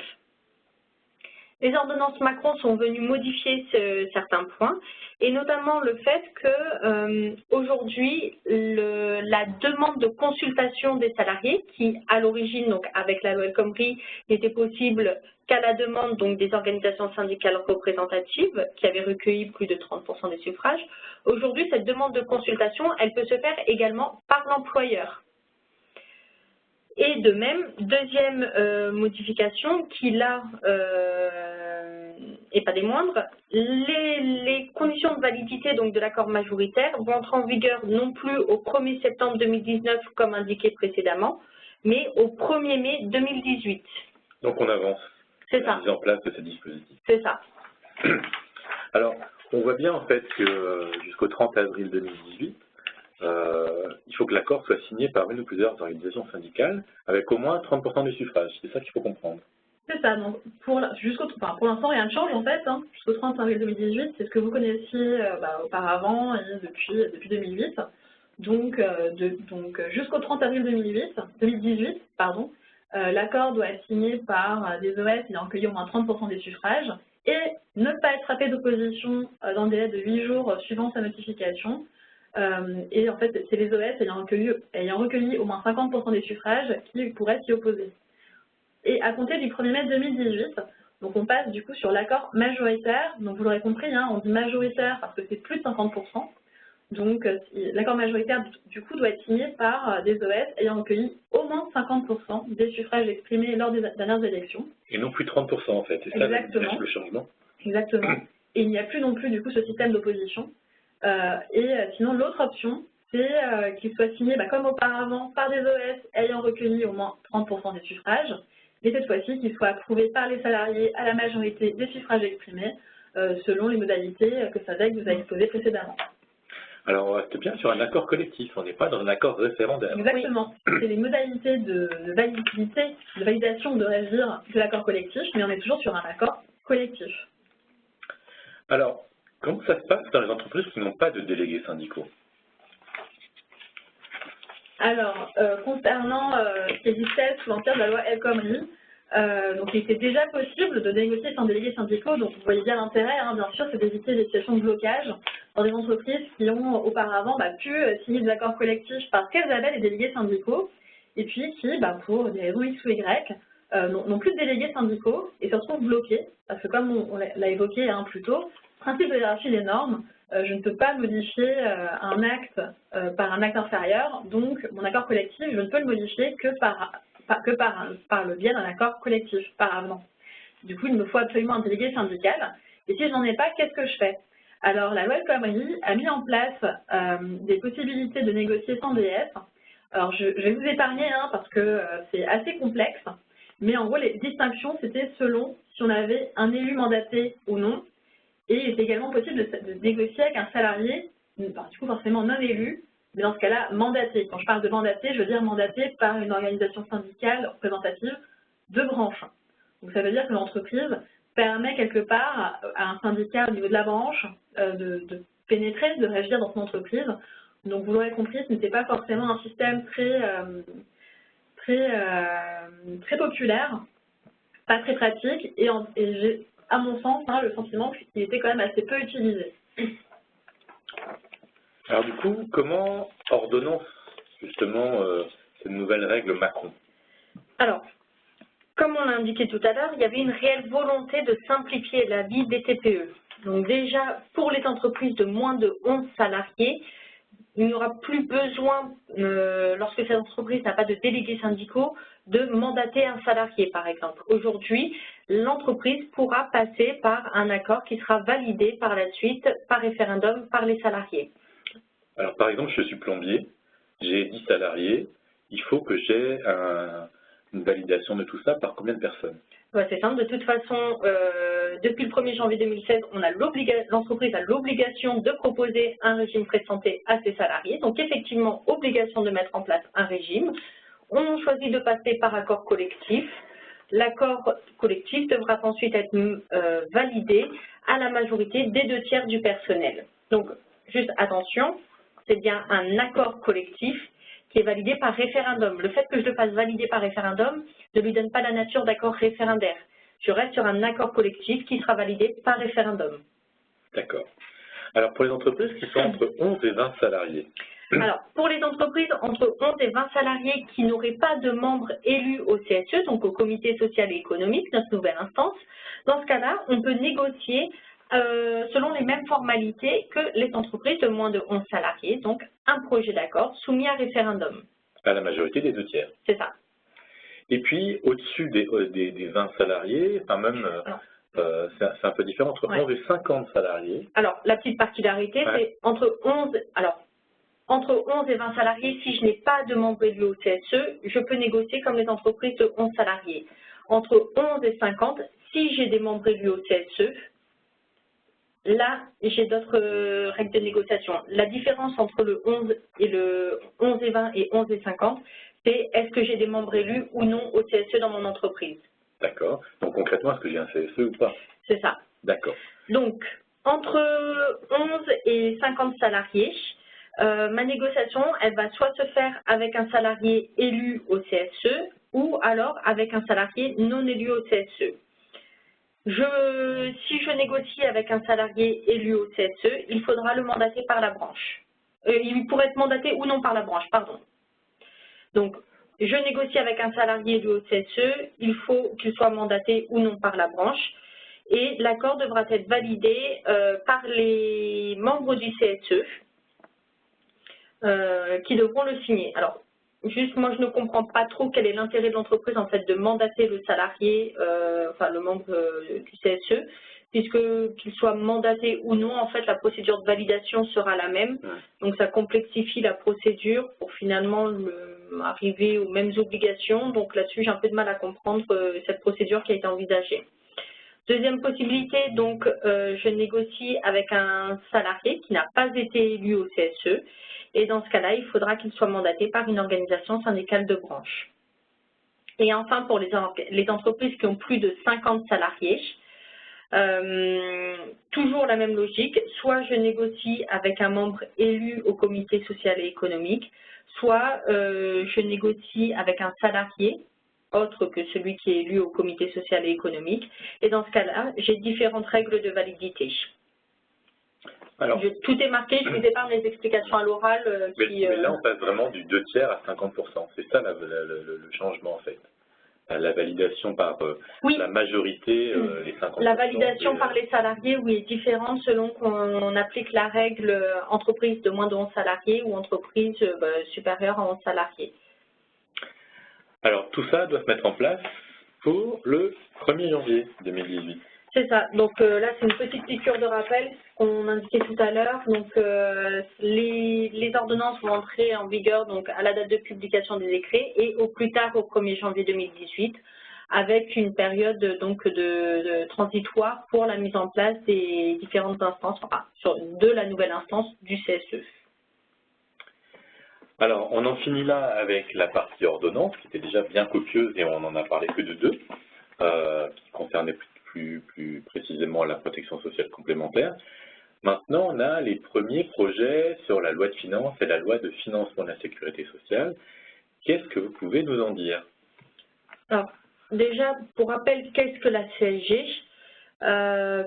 Les ordonnances Macron sont venues modifier certains points, et notamment le fait que aujourd'hui, la demande de consultation des salariés, qui à l'origine, donc avec la loi El Khomri, n'était possible qu'à la demande donc des organisations syndicales représentatives, qui avaient recueilli plus de 30% des suffrages. Aujourd'hui, cette demande de consultation, elle peut se faire également par l'employeur. Et de même, deuxième modification qui là est pas des moindres, les conditions de validité donc de l'accord majoritaire vont entrer en vigueur non plus au 1er septembre 2019 comme indiqué précédemment, mais au 1er mai 2018. Donc on avance. C'est ça. La mise en place de ce dispositif. C'est ça. Alors, on voit bien en fait que jusqu'au 30 avril 2018, il faut que l'accord soit signé par une ou plusieurs organisations syndicales avec au moins 30% des suffrages. C'est ça qu'il faut comprendre. C'est ça. Donc pour l'instant, rien ne change en fait. Jusqu'au 30 avril 2018, c'est ce que vous connaissiez auparavant et depuis 2008. Donc jusqu'au 30 avril 2018, l'accord doit être signé par des OS ayant recueilli au moins 30% des suffrages et ne pas être frappé d'opposition dans le délai de 8 jours suivant sa notification. Et en fait, c'est les OS ayant recueilli au moins 50% des suffrages qui pourraient s'y opposer. Et à compter du 1er mai 2018, donc on passe du coup sur l'accord majoritaire. Donc vous l'aurez compris, on dit majoritaire parce que c'est plus de 50%. Donc l'accord majoritaire du coup doit être signé par des OS ayant recueilli au moins 50% des suffrages exprimés lors des dernières élections. Et non plus 30% en fait, c'est ça le changement. Exactement. Et il n'y a plus non plus du coup ce système d'opposition. Sinon, l'autre option, c'est qu'il soit signé comme auparavant par des OS ayant recueilli au moins 30% des suffrages, et cette fois-ci qu'il soit approuvé par les salariés à la majorité des suffrages exprimés, selon les modalités que SADEC vous a exposées précédemment. Alors, on reste bien sur un accord collectif, on n'est pas dans un accord référendaire. Exactement. C'est les modalités de validation, devrais-je dire, de l'accord collectif, mais on est toujours sur un accord collectif. Alors, comment ça se passe dans les entreprises qui n'ont pas de délégués syndicaux? Alors, concernant ce qui existait sous l'empire de la loi El Khomri, donc il était déjà possible de négocier sans délégués syndicaux, donc vous voyez bien l'intérêt, bien sûr, c'est d'éviter des situations de blocage dans des entreprises qui ont auparavant pu signer des accords collectifs parce qu'elles avaient des délégués syndicaux, et puis qui, pour des raisons X ou Y, n'ont plus de délégués syndicaux et se retrouvent bloqués, parce que comme on l'a évoqué plus tôt, principe de hiérarchie des normes, je ne peux pas modifier un acte par un acte inférieur, donc mon accord collectif, je ne peux le modifier que par le biais d'un accord collectif, par avenant. Du coup, il me faut absolument un délégué syndical, et si je n'en ai pas, qu'est-ce que je fais? Alors, la loi El Khomri a mis en place des possibilités de négocier sans DS. Alors, je vais vous épargner parce que c'est assez complexe, mais en gros, les distinctions, c'était selon si on avait un élu mandaté ou non. Et il est également possible de négocier avec un salarié, du coup forcément non élu, mais dans ce cas-là mandaté. Quand je parle de mandaté, je veux dire mandaté par une organisation syndicale représentative de branche. Donc ça veut dire que l'entreprise permet quelque part à un syndicat au niveau de la branche de pénétrer, devrais-je dire, dans son entreprise. Donc vous l'aurez compris, ce n'était pas forcément un système très populaire, pas très pratique, et j'ai à mon sens, le sentiment qu'il était quand même assez peu utilisé. Alors du coup, comment ordonnance justement cette nouvelle règle Macron? Alors, comme on l'a indiqué tout à l'heure, il y avait une réelle volonté de simplifier la vie des TPE. Donc déjà, pour les entreprises de moins de 11 salariés, il n'y aura plus besoin, lorsque cette entreprise n'a pas de délégués syndicaux, de mandater un salarié, par exemple. Aujourd'hui, l'entreprise pourra passer par un accord qui sera validé par la suite, par référendum, par les salariés. Alors, par exemple, je suis plombier, j'ai 10 salariés, il faut que j'ai un une validation de tout ça par combien de personnes? C'est simple, de toute façon, depuis le 1er janvier 2016, l'entreprise a l'obligation de proposer un régime frais de santé à ses salariés. Donc effectivement, obligation de mettre en place un régime. On choisit de passer par accord collectif. L'accord collectif devra ensuite être validé à la majorité des 2/3 du personnel. Donc, juste attention, c'est bien un accord collectif qui est validé par référendum. Le fait que je le fasse valider par référendum ne lui donne pas la nature d'accord référendaire. Je reste sur un accord collectif qui sera validé par référendum. D'accord. Alors, pour les entreprises qui sont entre 11 et 20 salariés. Alors, pour les entreprises entre 11 et 20 salariés qui n'auraient pas de membres élus au CSE, donc au Comité social et économique, notre nouvelle instance, dans ce cas-là, on peut négocier selon les mêmes formalités que les entreprises de moins de 11 salariés, donc un projet d'accord soumis à référendum. À la majorité des 2/3. C'est ça. Et puis, au-dessus des 20 salariés, enfin même, c'est un peu différent, entre 11 et 50 salariés. Alors, la petite particularité, c'est entre 11 et 20 salariés, si je n'ai pas de membres élus au CSE, je peux négocier comme les entreprises de 11 salariés. Entre 11 et 50, si j'ai des membres élus au CSE, là, j'ai d'autres règles de négociation. La différence entre le 11 et 20 et 11 et 50, c'est est-ce que j'ai des membres élus ou non au CSE dans mon entreprise. D'accord. Donc concrètement, est-ce que j'ai un CSE ou pas? C'est ça. D'accord. Donc, entre 11 et 50 salariés, ma négociation, elle va soit se faire avec un salarié élu au CSE ou alors avec un salarié non élu au CSE. Si je négocie avec un salarié élu au CSE, il faudra le mandater par la branche. Il pourrait être mandaté ou non par la branche, pardon. Donc, je négocie avec un salarié élu au CSE, il faut qu'il soit mandaté ou non par la branche. Et l'accord devra être validé par les membres du CSE qui devront le signer. Alors, juste, moi, je ne comprends pas trop quel est l'intérêt de l'entreprise, en fait, de mandater le salarié, enfin, le membre du CSE, puisque qu'il soit mandaté ou non, en fait, la procédure de validation sera la même. Donc, ça complexifie la procédure pour finalement arriver aux mêmes obligations. Donc, là-dessus, j'ai un peu de mal à comprendre cette procédure qui a été envisagée. Deuxième possibilité, donc, je négocie avec un salarié qui n'a pas été élu au CSE. Et dans ce cas-là, il faudra qu'il soit mandaté par une organisation syndicale de branche. Et enfin, pour les entreprises qui ont plus de 50 salariés, toujours la même logique, soit je négocie avec un membre élu au comité social et économique, soit je négocie avec un salarié autre que celui qui est élu au comité social et économique. Et dans ce cas-là, j'ai différentes règles de validité. Alors, tout est marqué, je vous épargne les explications à l'oral. Mais là, on passe vraiment du 2/3 à 50%. C'est ça le changement, en fait. La validation par la majorité, les 50%. La validation par les salariés, oui, est différente selon qu'on applique la règle entreprise de moins de 11 salariés ou entreprise supérieure à 11 salariés. Alors, tout ça doit se mettre en place pour le 1er janvier 2018. C'est ça. Donc là, c'est une petite piqûre de rappel qu'on indiquait tout à l'heure. Donc les ordonnances vont entrer en vigueur donc à la date de publication des décrets et au plus tard au 1er janvier 2018, avec une période donc de transitoire pour la mise en place des différentes instances, enfin de la nouvelle instance du CSE. Alors, on en finit là avec la partie ordonnance, qui était déjà bien copieuse et on n'en a parlé que de deux, qui concernaient plus précisément la protection sociale complémentaire. Maintenant, on a les premiers projets sur la loi de finances et la loi de financement de la sécurité sociale. Qu'est-ce que vous pouvez nous en dire? Alors, déjà, pour rappel, qu'est-ce que la CSG?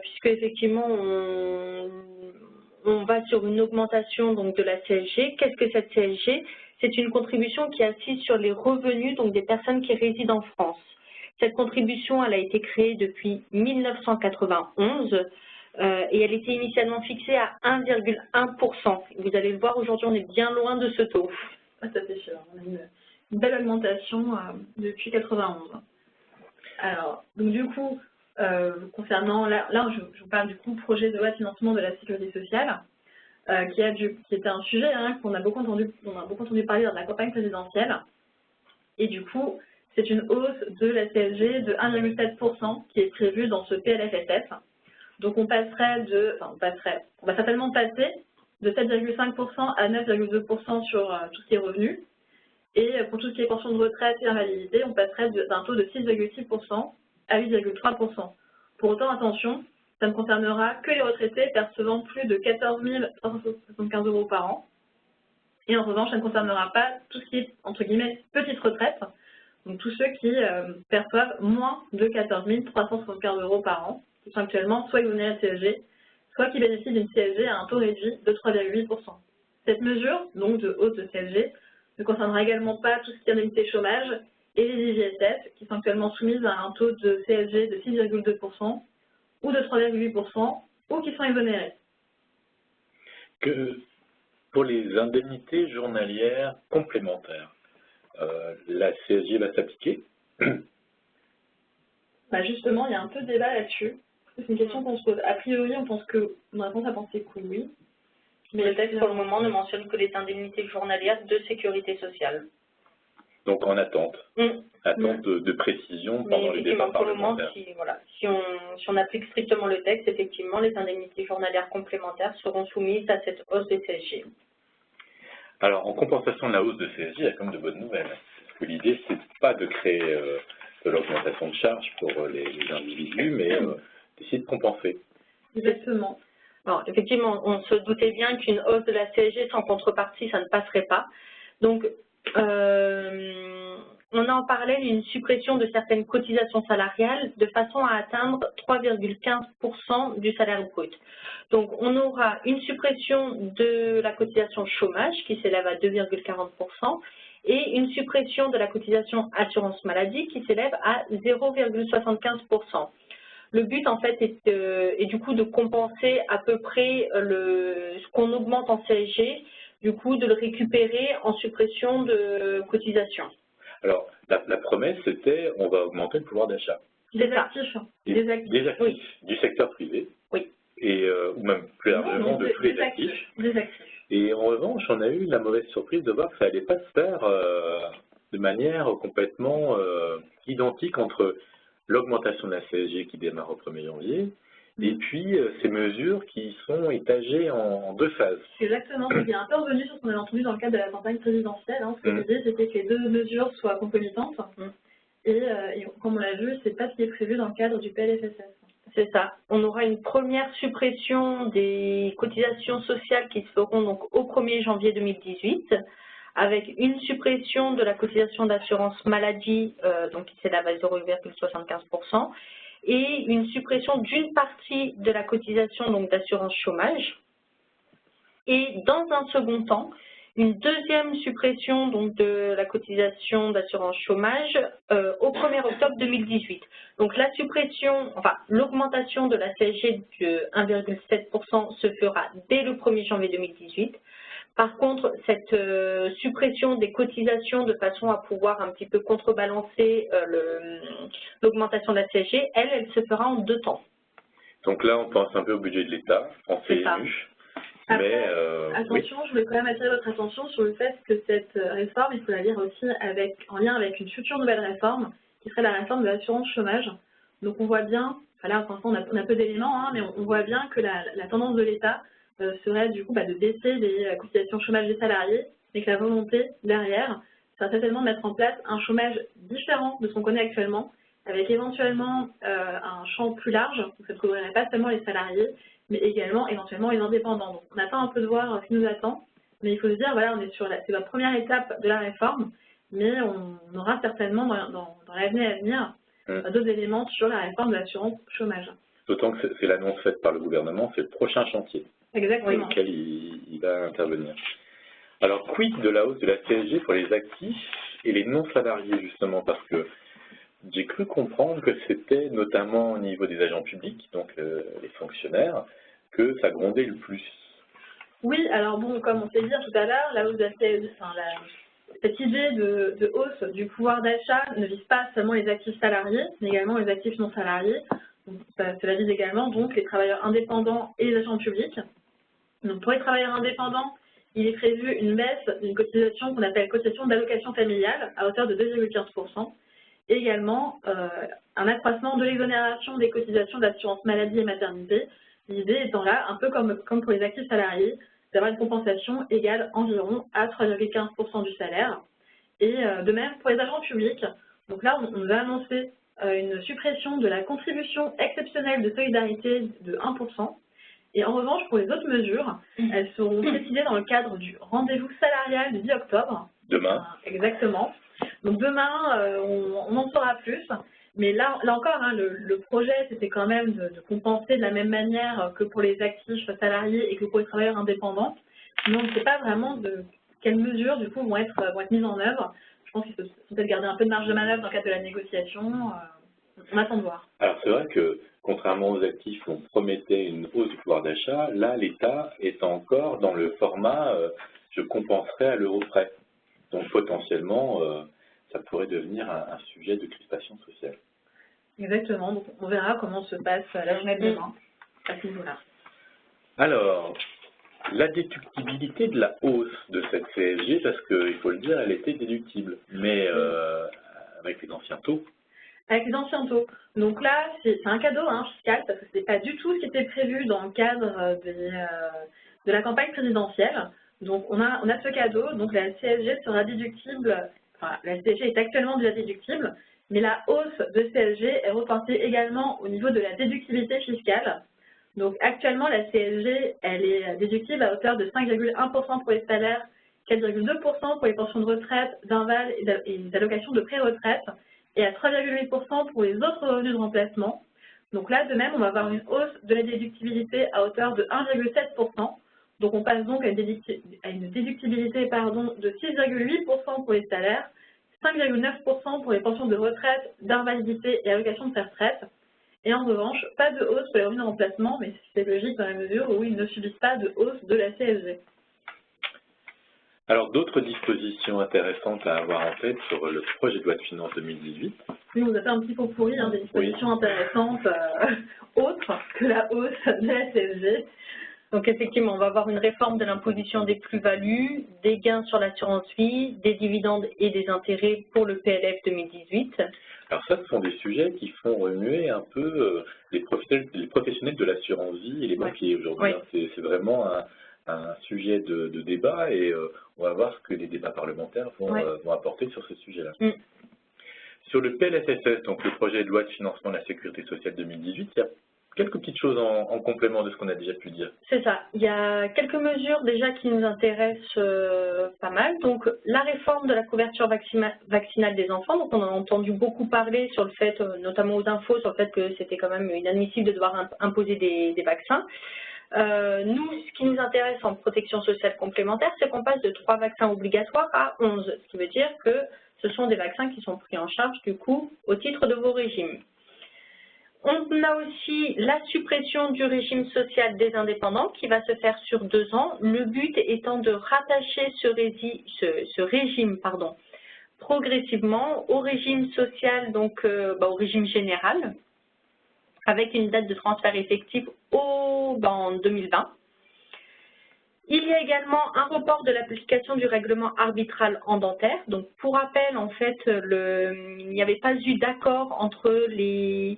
Puisque effectivement, on va sur une augmentation donc, de la CSG. Qu'est-ce que cette CSG? C'est une contribution qui est assise sur les revenus donc, des personnes qui résident en France. Cette contribution, elle a été créée depuis 1991 et elle était initialement fixée à 1,1%. Vous allez le voir, aujourd'hui, on est bien loin de ce taux. Ça c'est sûr, on a une belle augmentation depuis 1991. Alors, donc du coup, concernant, là je vous parle du coup projet de loi de financement de la sécurité sociale, qui était un sujet qu'on a beaucoup entendu parler dans la campagne présidentielle. Et du coup, c'est une hausse de la CSG de 1,7% qui est prévue dans ce PLFSS. Donc on va certainement passer de 7,5% à 9,2% sur tout ce qui est revenu. Et pour tout ce qui est pension de retraite et invalidité, on passerait d'un taux de 6,6% à 8,3%. Pour autant, attention, ça ne concernera que les retraités percevant plus de 14 375 € par an. Et en revanche, ça ne concernera pas tout ce qui est, entre guillemets, petite retraite, donc tous ceux qui perçoivent moins de 14 375 € par an, qui sont actuellement soit exonérés de CSG, soit qui bénéficient d'une CSG à un taux réduit de 3,8%. Cette mesure, donc de hausse de CSG, ne concernera également pas tout ce qui est indemnité chômage et les IJSF, qui sont actuellement soumises à un taux de CSG de 6,2% ou de 3,8%, ou qui sont exonérés. Pour les indemnités journalières complémentaires, la CSG va s'appliquer? Justement, il y a un peu de débat là-dessus. C'est une question qu'on se pose. A priori, on pense que, on a réponse à penser que oui. Mais le texte, pour le moment, ne mentionne que les indemnités journalières de sécurité sociale. Donc en attente. Attente de précision pendant les débats parlementaires. Si on applique strictement le texte, effectivement, les indemnités journalières complémentaires seront soumises à cette hausse de CSG. Alors, en compensation de la hausse de CSG, il y a quand même de bonnes nouvelles. Parce que l'idée, c'est pas de créer de l'augmentation de charges pour les individus, mais d'essayer de compenser. Exactement. Alors, effectivement, on se doutait bien qu'une hausse de la CSG sans contrepartie, ça ne passerait pas. Donc, on a en parallèle une suppression de certaines cotisations salariales de façon à atteindre 3,15% du salaire brut. Donc, on aura une suppression de la cotisation chômage qui s'élève à 2,40% et une suppression de la cotisation assurance maladie qui s'élève à 0,75%. Le but, en fait, est du coup de compenser à peu près ce qu'on augmente en CSG, du coup de le récupérer en suppression de cotisations. Alors, la promesse, c'était on va augmenter le pouvoir d'achat. Des actifs. Des actifs oui. Du secteur privé. Oui. Et, ou même plus largement de tous les actifs. Des actifs. Et en revanche, on a eu la mauvaise surprise de voir que ça n'allait pas se faire de manière complètement identique entre l'augmentation de la CSG qui démarre au 1er janvier et puis ces mesures qui sont étagées en deux phases. Exactement, il y a un peu revenu sur ce qu'on avait entendu dans le cadre de la campagne présidentielle. Ce que l'idée, c'était que les deux mesures soient concomitantes. Et comme on l'a vu, c'est pas ce qui est prévu dans le cadre du PLFSS. C'est ça. On aura une première suppression des cotisations sociales qui se feront donc au 1er janvier 2018, avec une suppression de la cotisation d'assurance maladie, donc qui s'élève à 0,75%, et une suppression d'une partie de la cotisation donc d'assurance chômage. Et dans un second temps, une deuxième suppression donc de la cotisation d'assurance chômage au 1er octobre 2018. Donc la suppression, enfin l'augmentation de la CSG de 1,7% se fera dès le 1er janvier 2018. Par contre, cette suppression des cotisations de façon à pouvoir un petit peu contrebalancer l'augmentation de la CSG, elle se fera en deux temps. Donc là, on pense un peu au budget de l'État, en CNU. Mais attention, oui. Je voulais quand même attirer votre attention sur le fait que cette réforme, il faut la lire aussi en lien avec une future nouvelle réforme, qui serait la réforme de l'assurance chômage. Donc on voit bien, enfin là pour l'instant on a peu d'éléments, mais on voit bien que la tendance de l'État serait du coup de baisser les cotisations chômage des salariés, et que la volonté derrière serait certainement de mettre en place un chômage différent de ce qu'on connaît actuellement, avec éventuellement un champ plus large, donc ça ne couvrirait pas seulement les salariés, mais également éventuellement les indépendants. Donc on attend un peu de voir ce qui nous attend, mais il faut se dire, voilà, on est sur c'est la première étape de la réforme, mais on aura certainement dans l'avenir à venir d'autres éléments sur la réforme de l'assurance chômage. D'autant que c'est l'annonce faite par le gouvernement, c'est le prochain chantier. Exactement. Dans lequel il va intervenir. Alors, quid de la hausse de la CSG pour les actifs et les non-salariés, justement, parce que j'ai cru comprendre que c'était notamment au niveau des agents publics, donc les fonctionnaires, que ça grondait le plus. Oui, alors bon, comme on s'est dit tout à l'heure, la hausse de la CSG, cette idée de hausse du pouvoir d'achat ne vise pas seulement les actifs salariés, mais également les actifs non salariés. Donc, cela vise également donc les travailleurs indépendants et les agents publics. Donc pour les travailleurs indépendants, il est prévu une baisse d'une cotisation qu'on appelle cotisation d'allocation familiale à hauteur de 2,15%. également un accroissement de l'exonération des cotisations d'assurance maladie et maternité, l'idée étant là, un peu comme pour les actifs salariés, d'avoir une compensation égale environ à 3,15% du salaire. Et de même pour les agents publics, donc là on va annoncer une suppression de la contribution exceptionnelle de solidarité de 1%. Et en revanche, pour les autres mesures, elles seront précisées dans le cadre du rendez-vous salarial du 10 octobre. Demain. Exactement. Donc demain, on en saura plus. Mais là encore, hein, le projet, c'était quand même de compenser de la même manière que pour les actifs salariés et que pour les travailleurs indépendants. Sinon, on ne sait pas vraiment de quelles mesures, du coup, vont être mises en œuvre. Je pense qu'il faut peut-être garder un peu de marge de manœuvre dans le cadre de la négociation. On attend de voir. Alors, c'est vrai que, contrairement aux actifs où on promettait une hausse du pouvoir d'achat, là, l'État est encore dans le format je compenserai à l'euro près. Donc, potentiellement, ça pourrait devenir un sujet de crispation sociale. Exactement. Donc, on verra comment se passe la journée de demain à ce niveau-là. Alors, la déductibilité de la hausse de cette CSG, parce qu'il faut le dire, elle était déductible, mais avec les anciens taux. Avec les anciens taux. Donc là, c'est un cadeau fiscal, parce que ce n'est pas du tout ce qui était prévu dans le cadre de la campagne présidentielle. Donc on a ce cadeau, donc la CSG sera déductible, enfin la CSG est actuellement déjà déductible, mais la hausse de CSG est reportée également au niveau de la déductibilité fiscale. Donc actuellement, la CSG, elle est déductible à hauteur de 5,1% pour les salaires, 4,2% pour les pensions de retraite, d'inval et d'allocations de pré-retraite, et à 3,8% pour les autres revenus de remplacement. Donc là, de même, on va avoir une hausse de la déductibilité à hauteur de 1,7%. Donc on passe donc à une déductibilité de 6,8% pour les salaires, 5,9% pour les pensions de retraite, d'invalidité et allocations de pré-retraite. Et en revanche, pas de hausse pour les revenus de remplacement, mais c'est logique dans la mesure où ils ne subissent pas de hausse de la CSG. Alors, d'autres dispositions intéressantes à avoir en tête sur le projet de loi de finances 2018. Oui, on vous a fait un petit pot pourri, des dispositions intéressantes autres que la hausse de la CSG. Donc effectivement, on va avoir une réforme de l'imposition des plus-values, des gains sur l'assurance vie, des dividendes et des intérêts pour le PLF 2018. Alors ça, ce sont des sujets qui font remuer un peu les professionnels de l'assurance vie et les banquiers aujourd'hui. Oui. C'est vraiment un sujet de débat et on va voir ce que les débats parlementaires vont apporter sur ce sujet-là. Sur le PLFSS, donc le projet de loi de financement de la sécurité sociale 2018, il y a quelques petites choses en complément de ce qu'on a déjà pu dire. C'est ça. Il y a quelques mesures déjà qui nous intéressent pas mal. Donc, la réforme de la couverture vaccinale des enfants. Donc, on a entendu beaucoup parler sur le fait, notamment aux infos, sur le fait que c'était quand même inadmissible de devoir imposer des vaccins. Nous, ce qui nous intéresse en protection sociale complémentaire, c'est qu'on passe de 3 vaccins obligatoires à 11, ce qui veut dire que ce sont des vaccins qui sont pris en charge, du coup, au titre de vos régimes. On a aussi la suppression du régime social des indépendants qui va se faire sur 2 ans, le but étant de rattacher ce régime progressivement au régime social, donc au régime général, avec une date de transfert effective en 2020. Il y a également un report de l'application du règlement arbitral en dentaire. Donc, pour rappel, en fait, il n'y avait pas eu d'accord entre les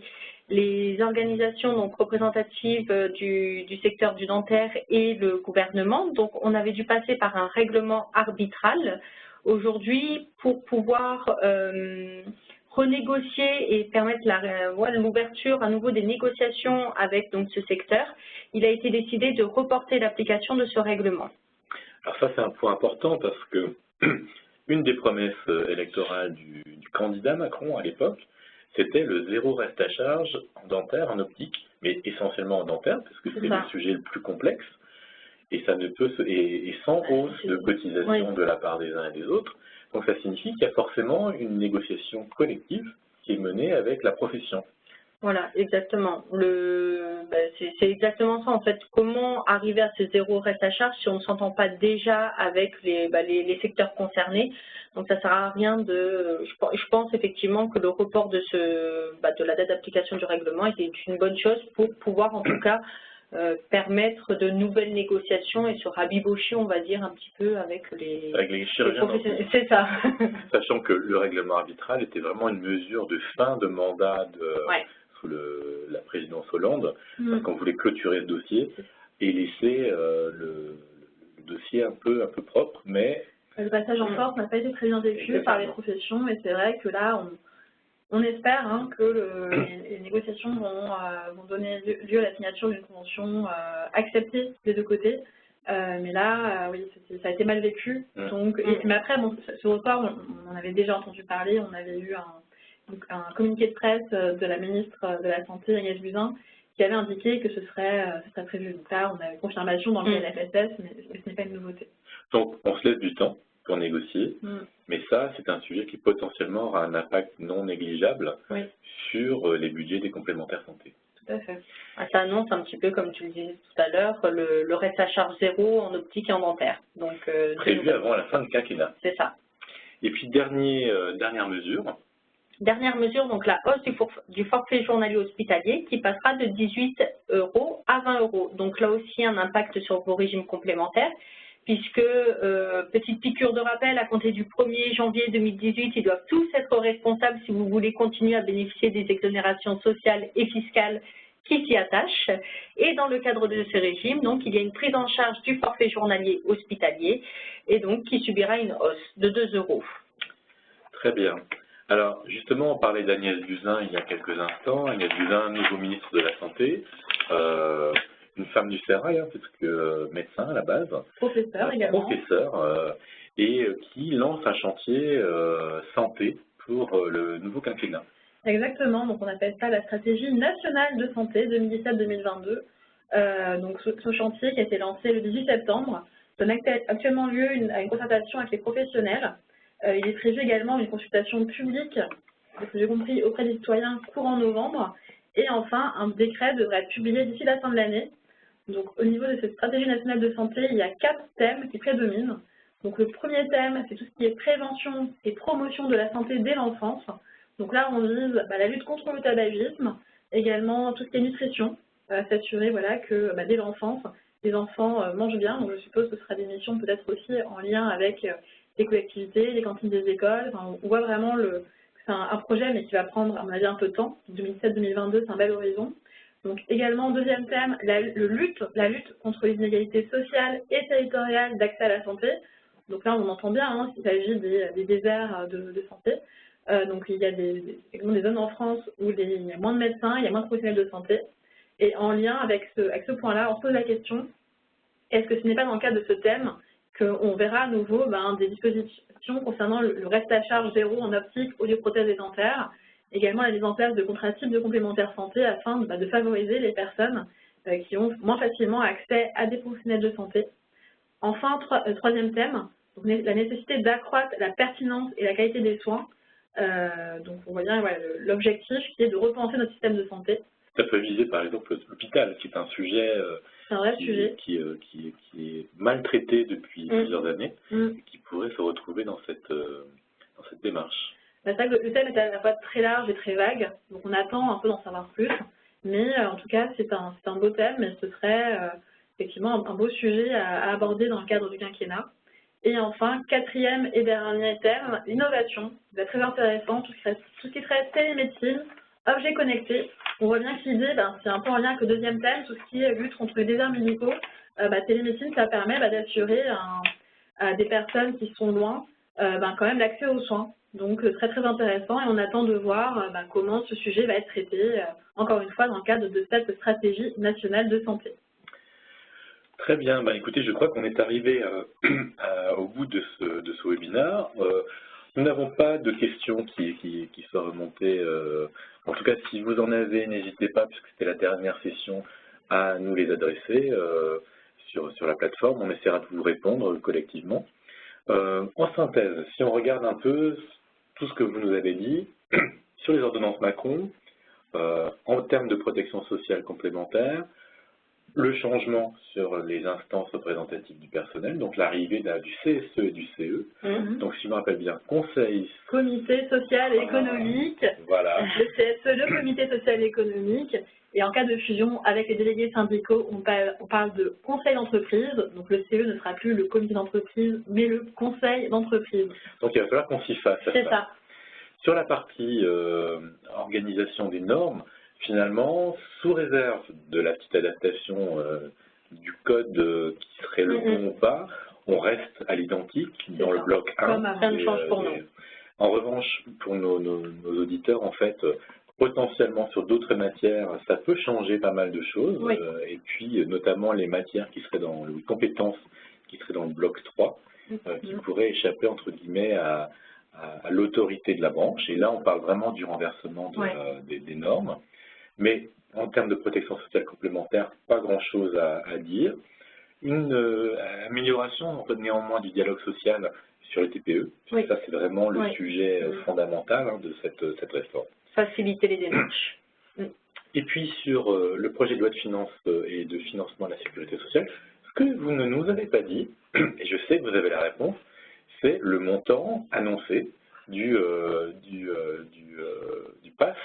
organisations donc représentatives du secteur du dentaire et le gouvernement. Donc, on avait dû passer par un règlement arbitral aujourd'hui pour pouvoir renégocier et permettre l'ouverture à nouveau des négociations avec donc ce secteur. Il a été décidé de reporter l'application de ce règlement. Alors ça, c'est un point important parce que une des promesses électorales du candidat Macron à l'époque, c'était le zéro reste à charge en dentaire, en optique, mais essentiellement en dentaire, parce que c'est le sujet le plus complexe, et ça ne peut et sans hausse de cotisation de la part des uns et des autres. Donc ça signifie qu'il y a forcément une négociation collective qui est menée avec la profession. Voilà, exactement. C'est exactement ça en fait. Comment arriver à ce zéro reste à charge si on ne s'entend pas déjà avec les secteurs concernés? Donc ça ne sert à rien je pense effectivement que le report de la date d'application du règlement était une bonne chose pour pouvoir en tout cas permettre de nouvelles négociations et se rabibocher, on va dire, un petit peu avec les chirurgiens professionnels. C'est ça. Sachant que le règlement arbitral était vraiment une mesure de fin de mandat sous la présidence Hollande, parce qu'on voulait clôturer ce dossier et laisser le dossier un peu propre, mais... Le passage en force n'a pas été très bien vécu par les professions, et c'est vrai que là, on espère que les négociations vont donner lieu à la signature d'une convention acceptée des deux côtés. Mais là, oui, ça a été mal vécu. Donc, mais après, bon, ce report, on en avait déjà entendu parler. On avait eu un communiqué de presse de la ministre de la Santé, Agnès Buzyn, qui avait indiqué que ce serait prévu. Donc là, on a une confirmation dans le PLFSS, mais ce n'est pas une nouveauté. Donc, on se laisse du temps pour négocier, mais ça, c'est un sujet qui potentiellement aura un impact non négligeable sur les budgets des complémentaires santé. Tout à fait. Ça annonce un petit peu, comme tu le disais tout à l'heure, le reste à charge zéro en optique et en dentaire. Donc, prévu avant la fin du quinquennat. C'est ça. Et puis, dernière mesure. Dernière mesure, donc la hausse du forfait journalier hospitalier qui passera de 18 € à 20 €. Donc là aussi, un impact sur vos régimes complémentaires, puisque, petite piqûre de rappel, à compter du 1er janvier 2018, ils doivent tous être responsables si vous voulez continuer à bénéficier des exonérations sociales et fiscales qui s'y attachent. Et dans le cadre de ce régime, donc, il y a une prise en charge du forfait journalier hospitalier et donc qui subira une hausse de 2 €. Très bien. Alors, justement, on parlait d'Agnès Buzyn il y a quelques instants. Agnès Buzyn, nouveau ministre de la Santé, une femme du sérail, parce que médecin à la base. Professeur également. Professeur, et qui lance un chantier santé pour le nouveau quinquennat. Exactement, donc on appelle ça la stratégie nationale de santé 2017-2022. Donc ce chantier qui a été lancé le 18 septembre donne actuellement lieu à une concertation avec les professionnels. Il est prévu également une consultation publique, de ce que j'ai compris, auprès des citoyens courant novembre. Et enfin, un décret devrait être publié d'ici la fin de l'année. Donc au niveau de cette stratégie nationale de santé, il y a 4 thèmes qui prédominent. Donc le premier thème, c'est tout ce qui est prévention et promotion de la santé dès l'enfance. Donc là, on vise la lutte contre le tabagisme, également tout ce qui est nutrition, s'assurer que dès l'enfance, les enfants mangent bien. Donc je suppose que ce sera des missions peut-être aussi en lien avec les collectivités, les cantines des écoles. Enfin, on voit vraiment que c'est un projet, mais qui va prendre, à mon avis, un peu de temps. 2017-2022, c'est un bel horizon. Donc également, deuxième thème, la lutte contre les inégalités sociales et territoriales d'accès à la santé. Donc là, on entend bien qu'il s'agit des déserts de santé. Donc il y a des zones en France où il y a moins de médecins, il y a moins de professionnels de santé. Et en lien avec ce point-là, on se pose la question, est-ce que ce n'est pas dans le cadre de ce thème qu'on verra à nouveau des dispositions concernant le reste à charge zéro en optique, audioprothèse et dentaire, également la mise en place de contrats types de complémentaires santé afin de favoriser les personnes qui ont moins facilement accès à des professionnels de santé. Enfin, troisième thème, donc la nécessité d'accroître la pertinence et la qualité des soins. Donc on voit bien l'objectif qui est de repenser notre système de santé. Ça peut viser par exemple l'hôpital, qui est un sujet, qui est maltraité depuis plusieurs années et qui pourrait se retrouver dans cette démarche. C'est vrai que le thème est à la fois très large et très vague, donc on attend un peu d'en savoir plus, mais en tout cas c'est un beau thème et ce serait effectivement un beau sujet à aborder dans le cadre du quinquennat. Et enfin, quatrième et dernier thème, l'innovation. C'est très intéressant, tout ce qui serait télémédecine, objets connectés. On voit bien que l'idée, c'est un peu en lien avec le deuxième thème, tout ce qui est lutte contre les déserts médicaux. Télémédecine, ça permet d'assurer à des personnes qui sont loin quand même l'accès aux soins. Donc très très intéressant et on attend de voir comment ce sujet va être traité, encore une fois, dans le cadre de cette stratégie nationale de santé. Très bien, écoutez, je crois qu'on est arrivé au bout de ce webinaire. Nous n'avons pas de questions qui soient remontées. En tout cas, si vous en avez, n'hésitez pas, puisque c'était la dernière session, à nous les adresser sur la plateforme. On essaiera de vous répondre collectivement. En synthèse, si on regarde un peu tout ce que vous nous avez dit sur les ordonnances Macron, en termes de protection sociale complémentaire, le changement sur les instances représentatives du personnel, donc l'arrivée du CSE et du CE. Donc, si je me rappelle bien, conseil... Comité social et économique, voilà. le CSE, le comité social et économique. Et en cas de fusion avec les délégués syndicaux, on parle de conseil d'entreprise. Donc, le CE ne sera plus le comité d'entreprise, mais le conseil d'entreprise. Donc, il va falloir qu'on s'y fasse. C'est ça. Sur la partie organisation des normes, finalement, sous réserve de la petite adaptation du code qui serait le bon ou pas, on reste à l'identique dans le bloc 1. Rien ne change pour nous. En revanche, pour nos auditeurs, en fait, potentiellement sur d'autres matières, ça peut changer pas mal de choses. Oui. Et puis, notamment les matières qui seraient dans les compétences qui seraient dans le bloc 3, qui pourraient échapper, entre guillemets, à l'autorité de la branche. Et là, on parle vraiment du renversement des normes. Mais en termes de protection sociale complémentaire, pas grand-chose à dire. Une amélioration néanmoins du dialogue social sur les TPE. Oui. Ça, c'est vraiment le sujet fondamental de cette réforme. Faciliter les démarches. Et puis sur le projet de loi de finances et de financement de la sécurité sociale, ce que vous ne nous avez pas dit, et je sais que vous avez la réponse, c'est le montant annoncé du PASS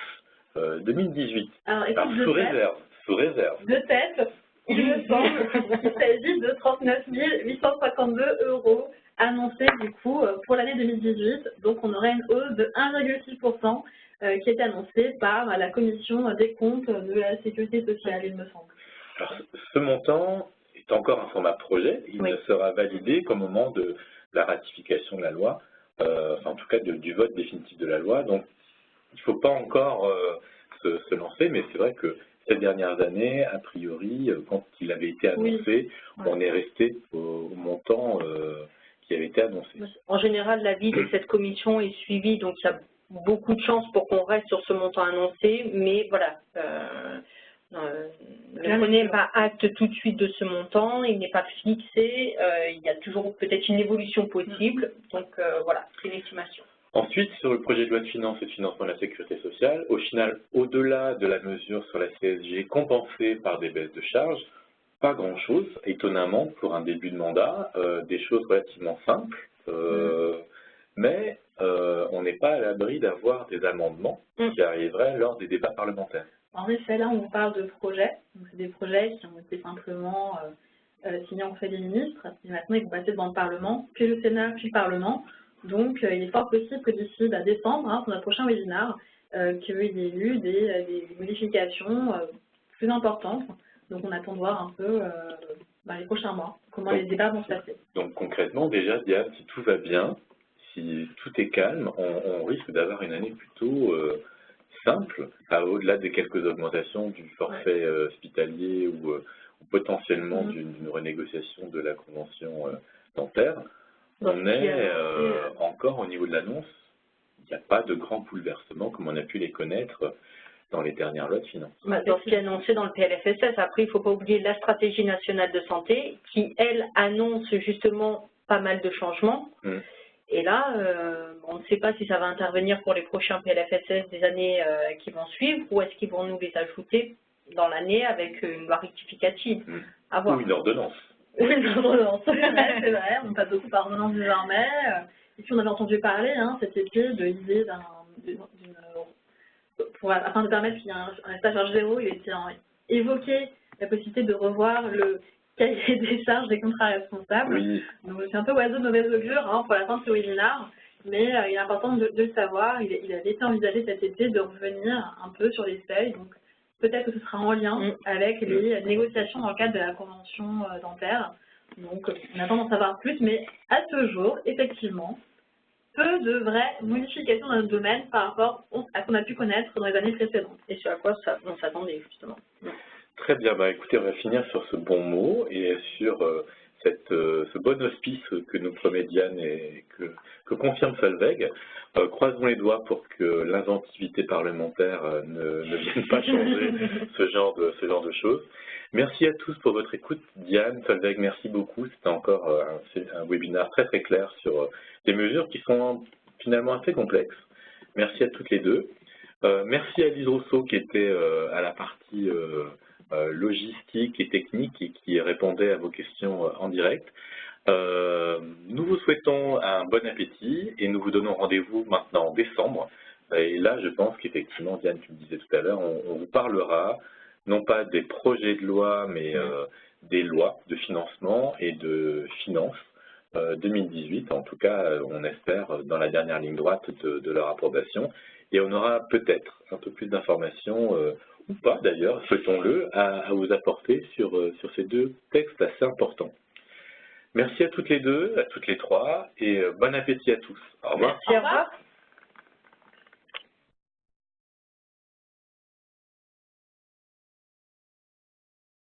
2018. Alors, sous réserve. De tête, il me semble qu'il s'agit de 39 862 € annoncés du coup pour l'année 2018. Donc on aurait une hausse de 1,6% qui est annoncée par la commission des comptes de la sécurité sociale, il me semble. Alors ce montant est encore un format projet. Il ne sera validé qu'au moment de la ratification de la loi, enfin en tout cas du vote définitif de la loi. Donc il ne faut pas encore se lancer, mais c'est vrai que ces dernières années, a priori, quand il avait été annoncé, on est resté au montant qui avait été annoncé. En général, l'avis de cette commission est suivi, donc il y a beaucoup de chances pour qu'on reste sur ce montant annoncé, mais voilà, ne prenez pas acte tout de suite de ce montant, il n'est pas fixé, il y a toujours peut-être une évolution possible, donc voilà, c'est une estimation. Ensuite, sur le projet de loi de finances et de financement de la sécurité sociale, au final, au-delà de la mesure sur la CSG compensée par des baisses de charges, pas grand-chose, étonnamment, pour un début de mandat, des choses relativement simples, mais on n'est pas à l'abri d'avoir des amendements qui arriveraient lors des débats parlementaires. En effet, là, on parle de projets, donc c'est des projets qui ont été simplement signés en Conseil des ministres, et maintenant ils vont passer devant le Parlement, puis le Sénat, puis le Parlement. Donc, il est fort possible que d'ici décembre, pour notre prochain webinaire, qu'il y ait eu des modifications plus importantes. Donc, on attend de voir un peu les prochains mois, comment les débats vont se passer. Donc, concrètement, déjà, Diane, si tout va bien, si tout est calme, on risque d'avoir une année plutôt simple, au-delà des quelques augmentations du forfait hospitalier ou potentiellement d'une renégociation de la convention dentaire. On est encore au niveau de l'annonce, il n'y a pas de grands bouleversements comme on a pu les connaître dans les dernières lois de finances. Dans ce qui est annoncé dans le PLFSS, après il ne faut pas oublier la stratégie nationale de santé qui, elle, annonce justement pas mal de changements. Et là, on ne sait pas si ça va intervenir pour les prochains PLFSS des années qui vont suivre ou est-ce qu'ils vont nous les ajouter dans l'année avec une loi rectificative. À voir. Ou une ordonnance. Oui, une ordonnance, c'est vrai, on passe beaucoup par ordonnance désormais. Et puis on avait entendu parler cet été de l'idée afin de permettre qu'il y ait un stage charge zéro, il était évoqué la possibilité de revoir le cahier des charges des contrats responsables. Donc c'est un peu oiseau de mauvaise augure pour la fin de ce webinaire, mais il est important de le savoir. Il avait été envisagé cet été de revenir un peu sur les seuils. Donc peut-être que ce sera en lien avec les négociations dans le cadre de la convention dentaire. Donc, on attend d'en savoir plus, mais à ce jour, effectivement, peu de vraies modifications dans notre domaine par rapport à ce qu'on a pu connaître dans les années précédentes. Et sur à quoi on s'attendait, justement. Très bien, écoutez, on va finir sur ce bon mot et sur ce bon hospice que nous promet Diane et que confirme Solveig. Croisons les doigts pour que l'inventivité parlementaire ne vienne pas changer ce genre de choses. Merci à tous pour votre écoute. Diane, Solveig, merci beaucoup. C'était encore un webinaire très très clair sur des mesures qui sont finalement assez complexes. Merci à toutes les deux. Merci à Lise Rousseau qui était à la partie logistiques et techniques et qui répondaient à vos questions en direct. Nous vous souhaitons un bon appétit et nous vous donnons rendez-vous maintenant en décembre. Et là, je pense qu'effectivement, Diane, tu me disais tout à l'heure, on vous parlera non pas des projets de loi, mais des lois de financement et de finances 2018. En tout cas, on espère dans la dernière ligne droite de leur approbation. Et on aura peut-être un peu plus d'informations, ou pas d'ailleurs, souhaitons-le, à vous apporter sur ces deux textes assez importants. Merci à toutes les deux, à toutes les trois, et bon appétit à tous. Au revoir. Merci, au revoir.